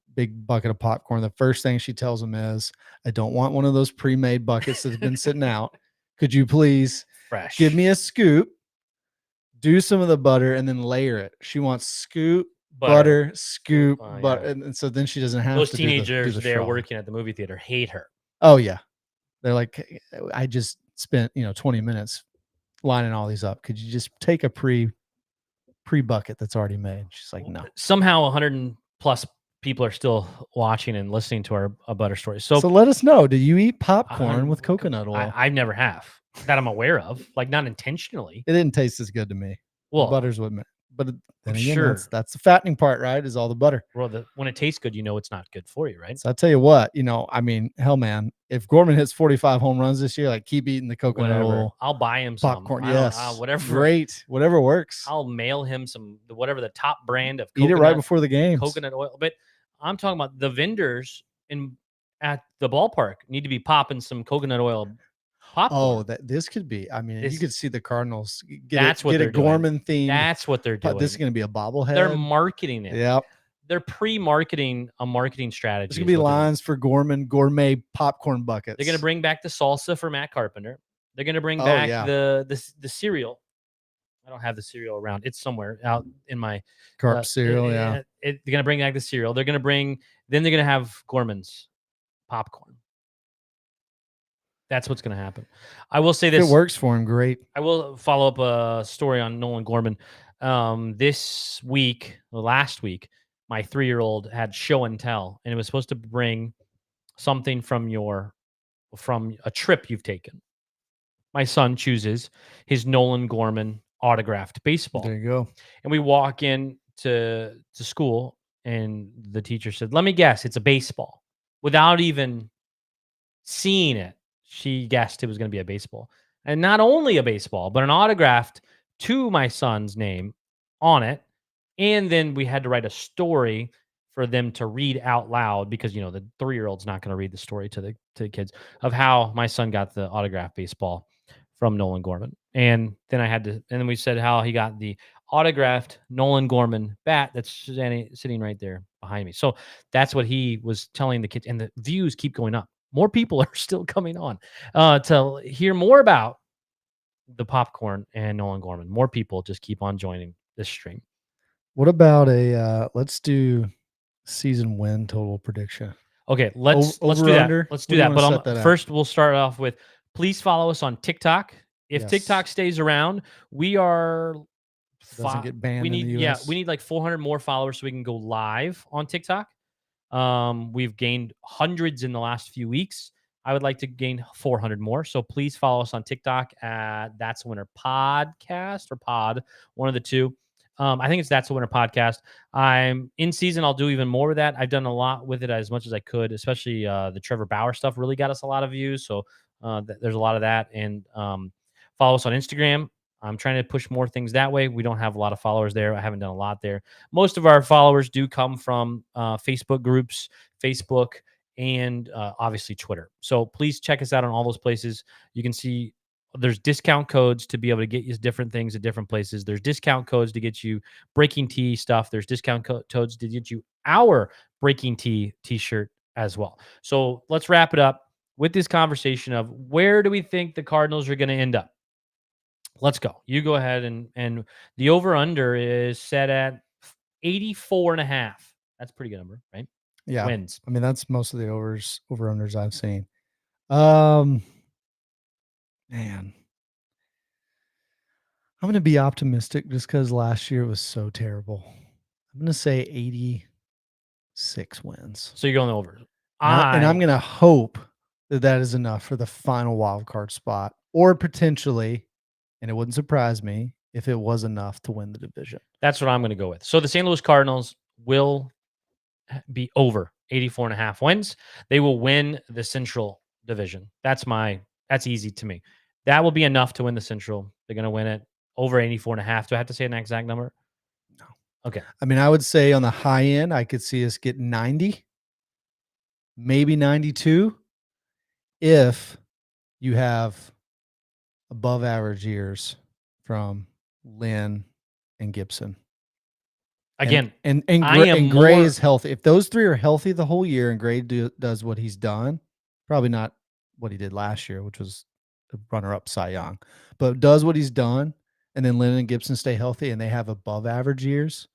S4: bucket of popcorn. The first thing she tells them is, "I don't want one of those pre-made buckets that's been sitting out. Could you please give me a scoop, do some of the butter, and then layer it?" She wants scoop, butter, scoop, butter. And so then she doesn't have
S3: those
S4: to
S3: teenagers
S4: do the
S3: there working at the movie theater hate her.
S4: Oh, yeah. They're like, "I just spent, 20 minutes lining all these up. Could you just take a pre bucket that's already made?" She's like, "No."
S3: Somehow 100 plus people are still watching and listening to our butter stories. So
S4: let us know. Do you eat popcorn with coconut oil?
S3: I never have that I'm aware of, like not intentionally.
S4: It didn't taste as good to me. Well, butter's what But then
S3: I'm
S4: again,
S3: sure.
S4: that's the fattening part, right? Is all the butter.
S3: Well, when it tastes good, it's not good for you, right?
S4: So I tell you what, I mean, hell, man, if Gorman hits 45 home runs this year, like keep eating the coconut
S3: Whatever.
S4: oil
S3: I'll buy him some
S4: popcorn.
S3: I don't
S4: Yes,
S3: whatever.
S4: great, whatever works.
S3: I'll mail him some whatever the top brand of
S4: Eat it right before the games.
S3: coconut oil. But I'm talking about the vendors at the ballpark need to be popping some coconut oil popcorn.
S4: Oh, this could be. I mean, you could see the Cardinals
S3: That's what
S4: get a
S3: they're doing.
S4: Gorman theme.
S3: That's what they're doing.
S4: This is going to be a bobblehead.
S3: They're marketing it.
S4: Yep.
S3: They're pre-marketing a marketing strategy.
S4: There's going to be lines for Gorman gourmet popcorn buckets.
S3: They're going to bring back the salsa for Matt Carpenter. They're going to bring back the cereal. I don't have the cereal around. It's somewhere out in my
S4: carp cereal.
S3: They're going to bring back the cereal. They're going to have Gorman's popcorn. That's what's going to happen. I will say this.
S4: If it works for him, great.
S3: I will follow up a story on Nolan Gorman. Last week, my 3-year-old had show and tell, and it was supposed to bring something from a trip you've taken. My son chooses his Nolan Gorman autographed baseball.
S4: There you go.
S3: And we walk in to school, and the teacher said, "Let me guess, it's a baseball." Without even seeing it, she guessed it was going to be a baseball. And not only a baseball, but an autographed to my son's name on it. And then we had to write a story for them to read out loud because, the 3-year-old's not going to read the story to the kids of how my son got the autographed baseball from Nolan Gorman. And then we said how he got the autographed Nolan Gorman bat that's sitting right there behind me. So that's what he was telling the kids. And the views keep going up. More people are still coming on to hear more about the popcorn and Nolan Gorman. More people just keep on joining this stream.
S4: What about let's do season win total prediction?
S3: Okay, let's do that.
S4: Under?
S3: Let's do that. But first, we'll start off with please follow us on TikTok. If TikTok stays around, we are
S4: doesn't get banned. We
S3: need like 400 more followers so we can go live on TikTok. We've gained hundreds in the last few weeks. I would like to gain 400 more. So please follow us on TikTok at That's a Winner Podcast or Pod, one of the two. I think it's That's a Winner Podcast. I'm in season. I'll do even more with that. I've done a lot with it as much as I could, especially the Trevor Bauer stuff really got us a lot of views. So there's a lot of that. And follow us on Instagram. I'm trying to push more things that way. We don't have a lot of followers there. I haven't done a lot there. Most of our followers do come from Facebook groups, Facebook, and obviously Twitter. So please check us out on all those places. You can see there's discount codes to be able to get you different things at different places. There's discount codes to get you Breaking Tea stuff. There's discount codes to get you our Breaking Tea t-shirt as well. So let's wrap it up with this conversation of where do we think the Cardinals are going to end up? Let's go. You go ahead and the over-under is set at 84.5. That's a pretty good number, right?
S4: Yeah.
S3: Wins.
S4: I mean, that's most of the over-unders I've seen. Man. I'm going to be optimistic just because last year was so terrible. I'm going to say 86 wins.
S3: So you're going over.
S4: And I'm going to hope that is enough for the final wild card spot, or potentially, and it wouldn't surprise me if it was enough to win the division. That's
S3: what I'm going to go with. So the St. Louis Cardinals will be over 84.5 wins. They will win the Central Division. That's easy to me. That will be enough to win the Central. They're going to win it over 84.5. Do I have to say an exact number?
S4: No.
S3: Okay.
S4: I mean, I would say on the high end, I could see us get 90, maybe 92, if you have above average years from Lynn and Gibson.
S3: Again,
S4: and Gray is healthy. If those three are healthy the whole year and Gray does what he's done, probably not what he did last year, which was a runner-up Cy Young, but does what he's done, and then Lynn and Gibson stay healthy and they have above average years,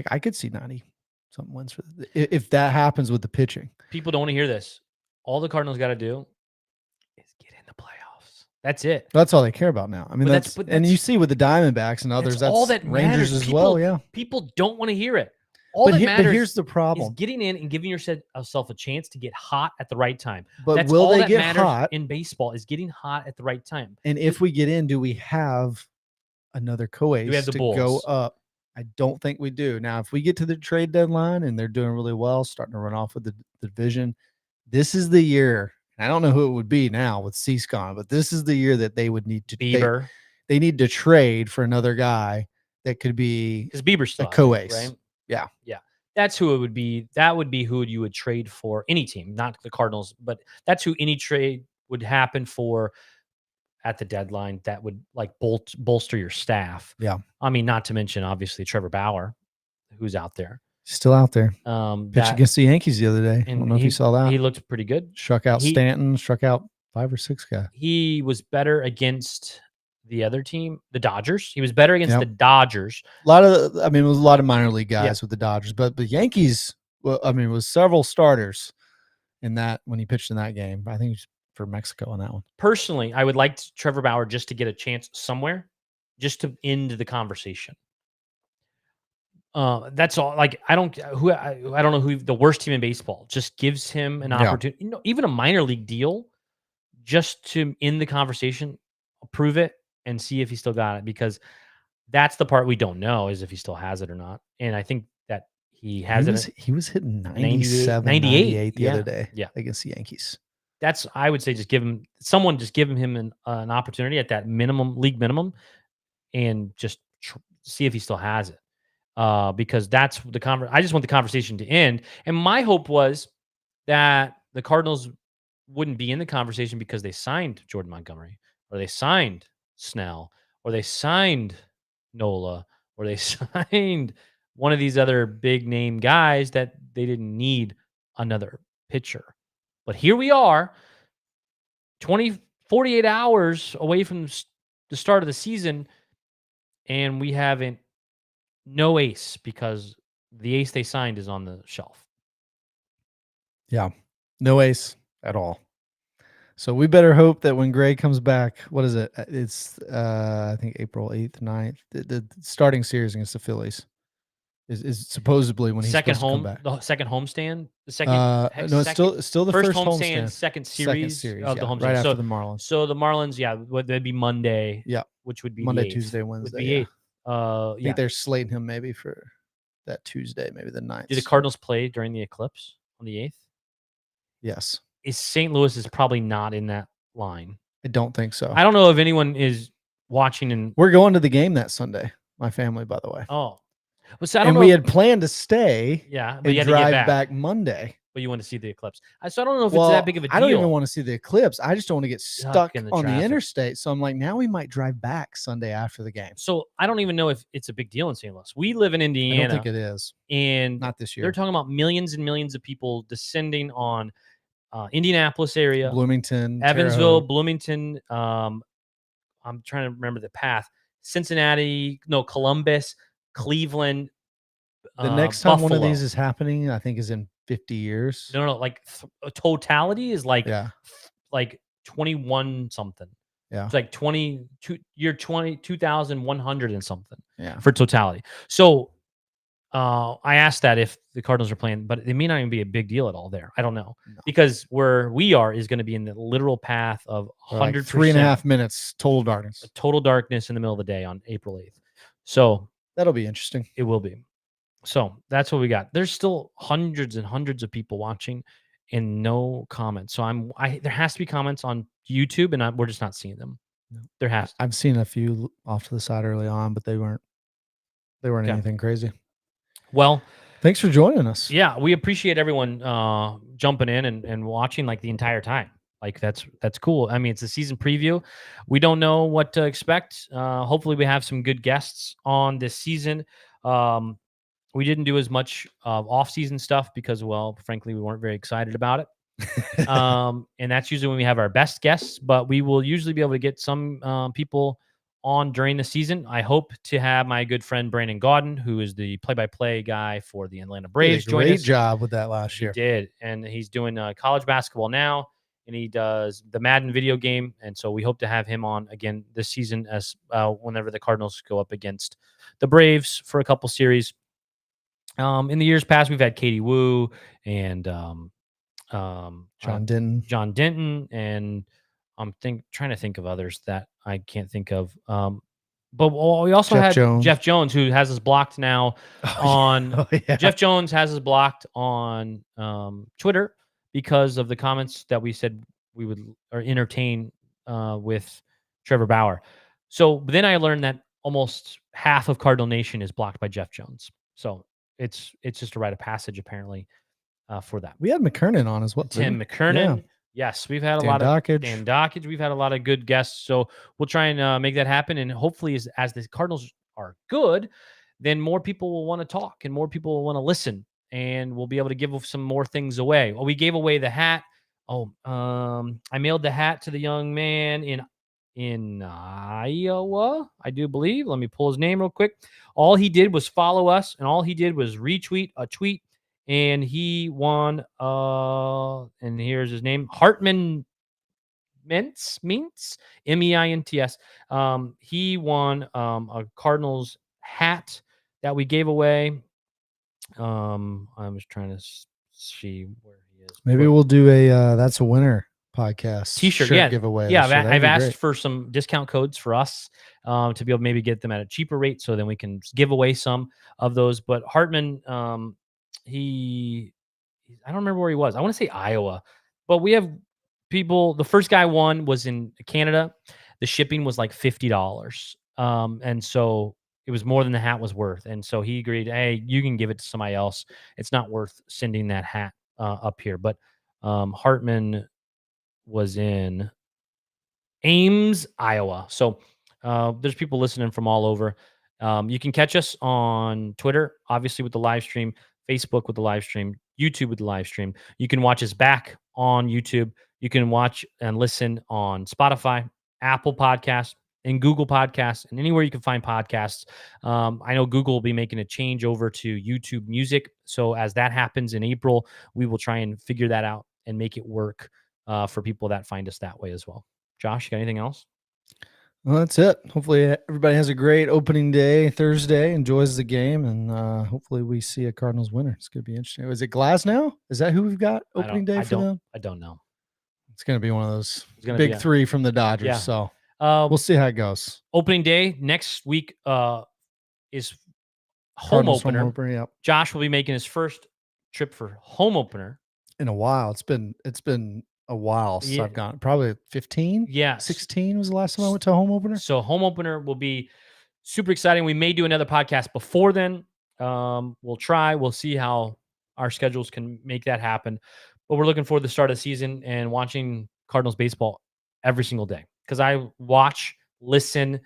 S4: I could see 90 something wins for if that happens with the pitching.
S3: People don't want to hear this. All the Cardinals got to do is get in the playoffs. That's it.
S4: That's all they care about now. I mean, that's and you see with the Diamondbacks and others, that's all that Rangers matters. As well. Yeah,
S3: people don't want to hear it. But
S4: here's the problem:
S3: is getting in and giving yourself a chance to get hot at the right time.
S4: But
S3: that's
S4: will
S3: all
S4: they
S3: that
S4: get
S3: matters
S4: hot
S3: in baseball? Is getting hot at the right time.
S4: And if we get in, do we have another
S3: Do we have
S4: coace
S3: the
S4: to go
S3: Bulls?
S4: up. I don't think we do. Now, if we get to the trade deadline and they're doing really well, starting to run off with the division, this is the year. I don't know who it would be now with Cease gone, but this is the year that they would need to
S3: Bieber,
S4: they need to trade for another guy that could be
S3: because Bieber's still
S4: a
S3: out there,
S4: coace.
S3: right?
S4: Yeah.
S3: Yeah. That's who it would be. That would be who you would trade for any team, not the Cardinals, but that's who any trade would happen for at the deadline that would like bolster your staff.
S4: Yeah.
S3: I mean, not to mention obviously Trevor Bauer, who's out there.
S4: Still out there. Pitched
S3: That
S4: against the Yankees the other day. I don't
S3: and
S4: know if you saw that.
S3: he looked pretty good.
S4: Struck out
S3: He-
S4: Stanton, struck out 5 or 6 guys.
S3: He was better against the other team, the Dodgers. He was better against
S4: Yep.
S3: the Dodgers.
S4: A lot of, I mean, it was a lot of minor league guys
S3: Yeah.
S4: with the Dodgers, but the Yankees, well, I mean, it was several starters in that when he pitched in that game. I think he was for Mexico on that one.
S3: Personally, I would like Trevor Bauer just to get a chance somewhere, just to end the conversation. That's all. Like I don't know who the worst team in baseball just gives him an
S4: Yeah.
S3: opportunity. Even a minor league deal, just to end the conversation, approve it, and see if he still got it. Because that's the part we don't know is if he still has it or not. And I think that he has it.
S4: He was hitting
S3: 98,
S4: 97,
S3: 98,
S4: 98 the other day
S3: Yeah.
S4: against the Yankees.
S3: That's I would say just give him an opportunity at that league minimum, and just see if he still has it. Because that's the I just want the conversation to end. And my hope was that the Cardinals wouldn't be in the conversation because they signed Jordan Montgomery, or they signed Snell, or they signed Nola, or they signed one of these other big name guys that they didn't need another pitcher. But here we are, 48 hours away from the start of the season, and we haven't no ace because the ace they signed is on the shelf.
S4: Yeah. No ace at all. So we better hope that when Gray comes back, what is it? It's I think April 8th, 9th. The starting series against the Phillies is supposedly when he's
S3: second
S4: supposed
S3: home,
S4: to come back.
S3: the second homestand, the second.
S4: No, it's still the first
S3: homestand,
S4: homestand.
S3: second series of the homestand.
S4: right
S3: so,
S4: after the Marlins.
S3: So the Marlins, that'd be Monday.
S4: Yeah,
S3: which would be
S4: Monday,
S3: the 8th,
S4: Tuesday,
S3: would
S4: Wednesday.
S3: be
S4: Yeah.
S3: 8th.
S4: I think they're slating him maybe for that Tuesday, maybe the 9th.
S3: Did the Cardinals play during the eclipse on the 8th?
S4: Yes.
S3: St. Louis is probably not in that line.
S4: I don't think so.
S3: I don't know if anyone is watching. And
S4: we're going to the game that Sunday. My family, by the way.
S3: Oh, well, so I don't know.
S4: We had planned to stay.
S3: Yeah, but
S4: and
S3: you had
S4: drive
S3: to get
S4: back Monday.
S3: But you want to see the eclipse. So I don't know if it's that big of a deal.
S4: I don't even want to see the eclipse. I just don't want to get stuck
S3: in the
S4: on
S3: traffic.
S4: the interstate. So I'm like, now we might drive back Sunday after the game.
S3: So I don't even know if it's a big deal in St. Louis. We live in Indiana.
S4: I don't think it is.
S3: And
S4: not this year.
S3: They're talking about millions and millions of people descending on Indianapolis area,
S4: Bloomington,
S3: Evansville, Bloomington. I'm trying to remember the path. Cincinnati, Columbus, Cleveland.
S4: The next time
S3: Buffalo.
S4: one of these is happening, I think, is in 50 years.
S3: No, like totality is like
S4: yeah,
S3: like 21 something.
S4: Yeah,
S3: it's like 2,100 and something.
S4: Yeah,
S3: for totality. So I asked that if the Cardinals are playing, but it may not even be a big deal at all there. I don't know because where we are is going to be in the literal path of 100%,
S4: like 3.5 minutes total darkness,
S3: total darkness in the middle of the day on April 8th. So
S4: that'll be interesting.
S3: It will be. So that's what we got. There's still hundreds and hundreds of people watching and no comments. So there has to be comments on YouTube and we're just not seeing them.
S4: No.
S3: There has to.
S4: I've seen a few off to the side early on, but they weren't anything crazy.
S3: Well,
S4: thanks for joining us.
S3: Yeah, we appreciate everyone jumping in and watching like the entire time. Like that's cool. I mean, it's a season preview. We don't know what to expect. Hopefully we have some good guests on this season. We didn't do as much off-season stuff because, well, frankly, we weren't very excited about it. And that's usually when we have our best guests, but we will usually be able to get some people on during the season. I hope to have my good friend Brandon Gaudin, who is the play-by-play guy for the Atlanta Braves.
S4: Did a great job with that last year.
S3: He did, and he's doing college basketball now, and he does the Madden video game, and so we hope to have him on again this season as whenever the Cardinals go up against the Braves for a couple series. In the years past, we've had Katie Wu and
S4: John Denton,
S3: and I'm trying to think of others that I can't think of. But we also
S4: Jeff
S3: had
S4: Jones.
S3: Jeff Jones, who has us blocked now on.
S4: Oh, yeah.
S3: Jeff Jones has us blocked on Twitter because of the comments that we said we would entertain with Trevor Bauer. So then I learned that almost half of Cardinal Nation is blocked by Jeff Jones. So it's just a rite of passage apparently for that.
S4: We had McKernan on as well.
S3: Tim
S4: didn't we?
S3: McKernan.
S4: Yeah.
S3: Yes, we've had a
S4: Dan
S3: lot of
S4: Dockage.
S3: Dan Dockage. We've had a lot of good guests. So we'll try and make that happen. And hopefully, as the Cardinals are good, then more people will want to talk and more people will want to listen. And we'll be able to give some more things away. Well, we gave away the hat. I mailed the hat to the young man in Iowa, I do believe. Let me pull his name real quick. All he did was follow us, and all he did was retweet a tweet. And he won, and here's his name, Hartman Mintz, Meintz. He won a Cardinals hat that we gave away. I was trying to see where he is.
S4: Maybe we'll do a That's a Winner podcast
S3: T-shirt,
S4: shirt
S3: yeah,
S4: giveaway.
S3: yeah.
S4: this year. That'd
S3: I've
S4: be
S3: asked
S4: great.
S3: for some discount codes for us to be able to maybe get them at a cheaper rate, so then we can give away some of those. But Hartman, I don't remember where he was. I want to say Iowa, but we have people. The first guy won was in Canada. The shipping was like $50, and so it was more than the hat was worth. And so he agreed, hey, you can give it to somebody else. It's not worth sending that hat up here. But Hartman was in Ames, Iowa. So there's people listening from all over. You can catch us on Twitter, obviously with the live stream, Facebook with the live stream, YouTube with the live stream. You can watch us back on YouTube. You can watch and listen on Spotify, Apple Podcasts, and Google Podcasts, and anywhere you can find podcasts. I know Google will be making a change over to YouTube Music. So as that happens in April, we will try and figure that out and make it work for people that find us that way as well. Josh, you got anything else?
S4: Well, that's it. Hopefully everybody has a great opening day Thursday, enjoys the game, and hopefully we see a Cardinals winner. It's going to be interesting. Is it Glasnow? Is that who we've got opening day for them?
S3: I don't know.
S4: It's going to be one of those
S3: big
S4: three from the Dodgers.
S3: Yeah.
S4: So we'll see how it goes.
S3: Opening day next week is
S4: Cardinals
S3: home opener.
S4: Yep.
S3: Josh will be making his first trip for home opener
S4: in a while. It's been a while since I've gone. Probably 15.
S3: Yeah,
S4: 16 was the last time I went to a home opener.
S3: So home opener will be super exciting. We may do another podcast before then. We'll try. We'll see how our schedules can make that happen. But we're looking forward to the start of the season and watching Cardinals baseball every single day, because I watch, listen,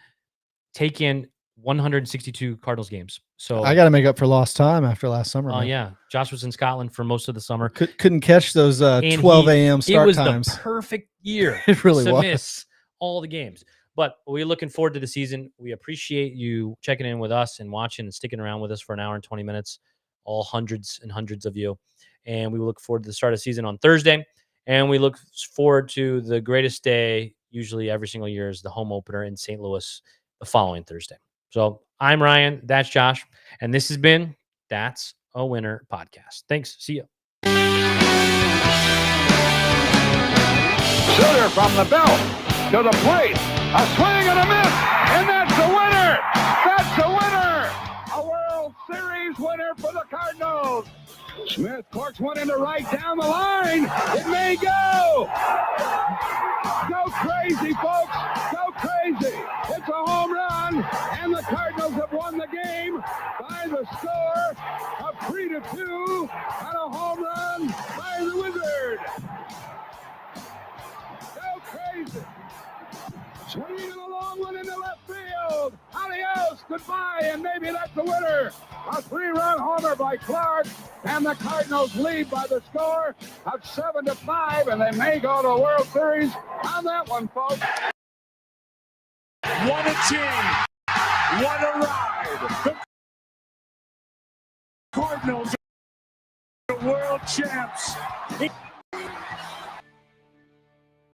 S3: take in 162 Cardinals games. So
S4: I got to make up for lost time after last summer.
S3: Oh yeah, Josh was in Scotland for most of the summer.
S4: Couldn't catch those 12 a.m. start times.
S3: It was the perfect year.
S4: It really was.
S3: Miss all the games. But we're looking forward to the season. We appreciate you checking in with us and watching and sticking around with us for an hour and 20 minutes, all hundreds and hundreds of you. And we look forward to the start of the season on Thursday. And we look forward to the greatest day, usually every single year, is the home opener in St. Louis the following Thursday. So I'm Ryan. That's Josh. And this has been That's a Winner podcast. Thanks. See ya.
S1: Sutter from the belt to the plate. A swing and a miss. And that's a winner. That's a winner. A World Series winner for the Cardinals. Smith corks one into right down the line. It may go. Go crazy, folks. Go crazy. It's a home run. And the Cardinals have won the game by the score of 3-2 on a home run by the Wizard. Go crazy. Swinging a long one into left field. Adios, goodbye, and maybe that's the winner. A 3-run homer by Clark, and the Cardinals lead by the score of 7-5, and they may go to a World Series on that one, folks.
S2: What a team! What a ride! The Cardinals are world champs.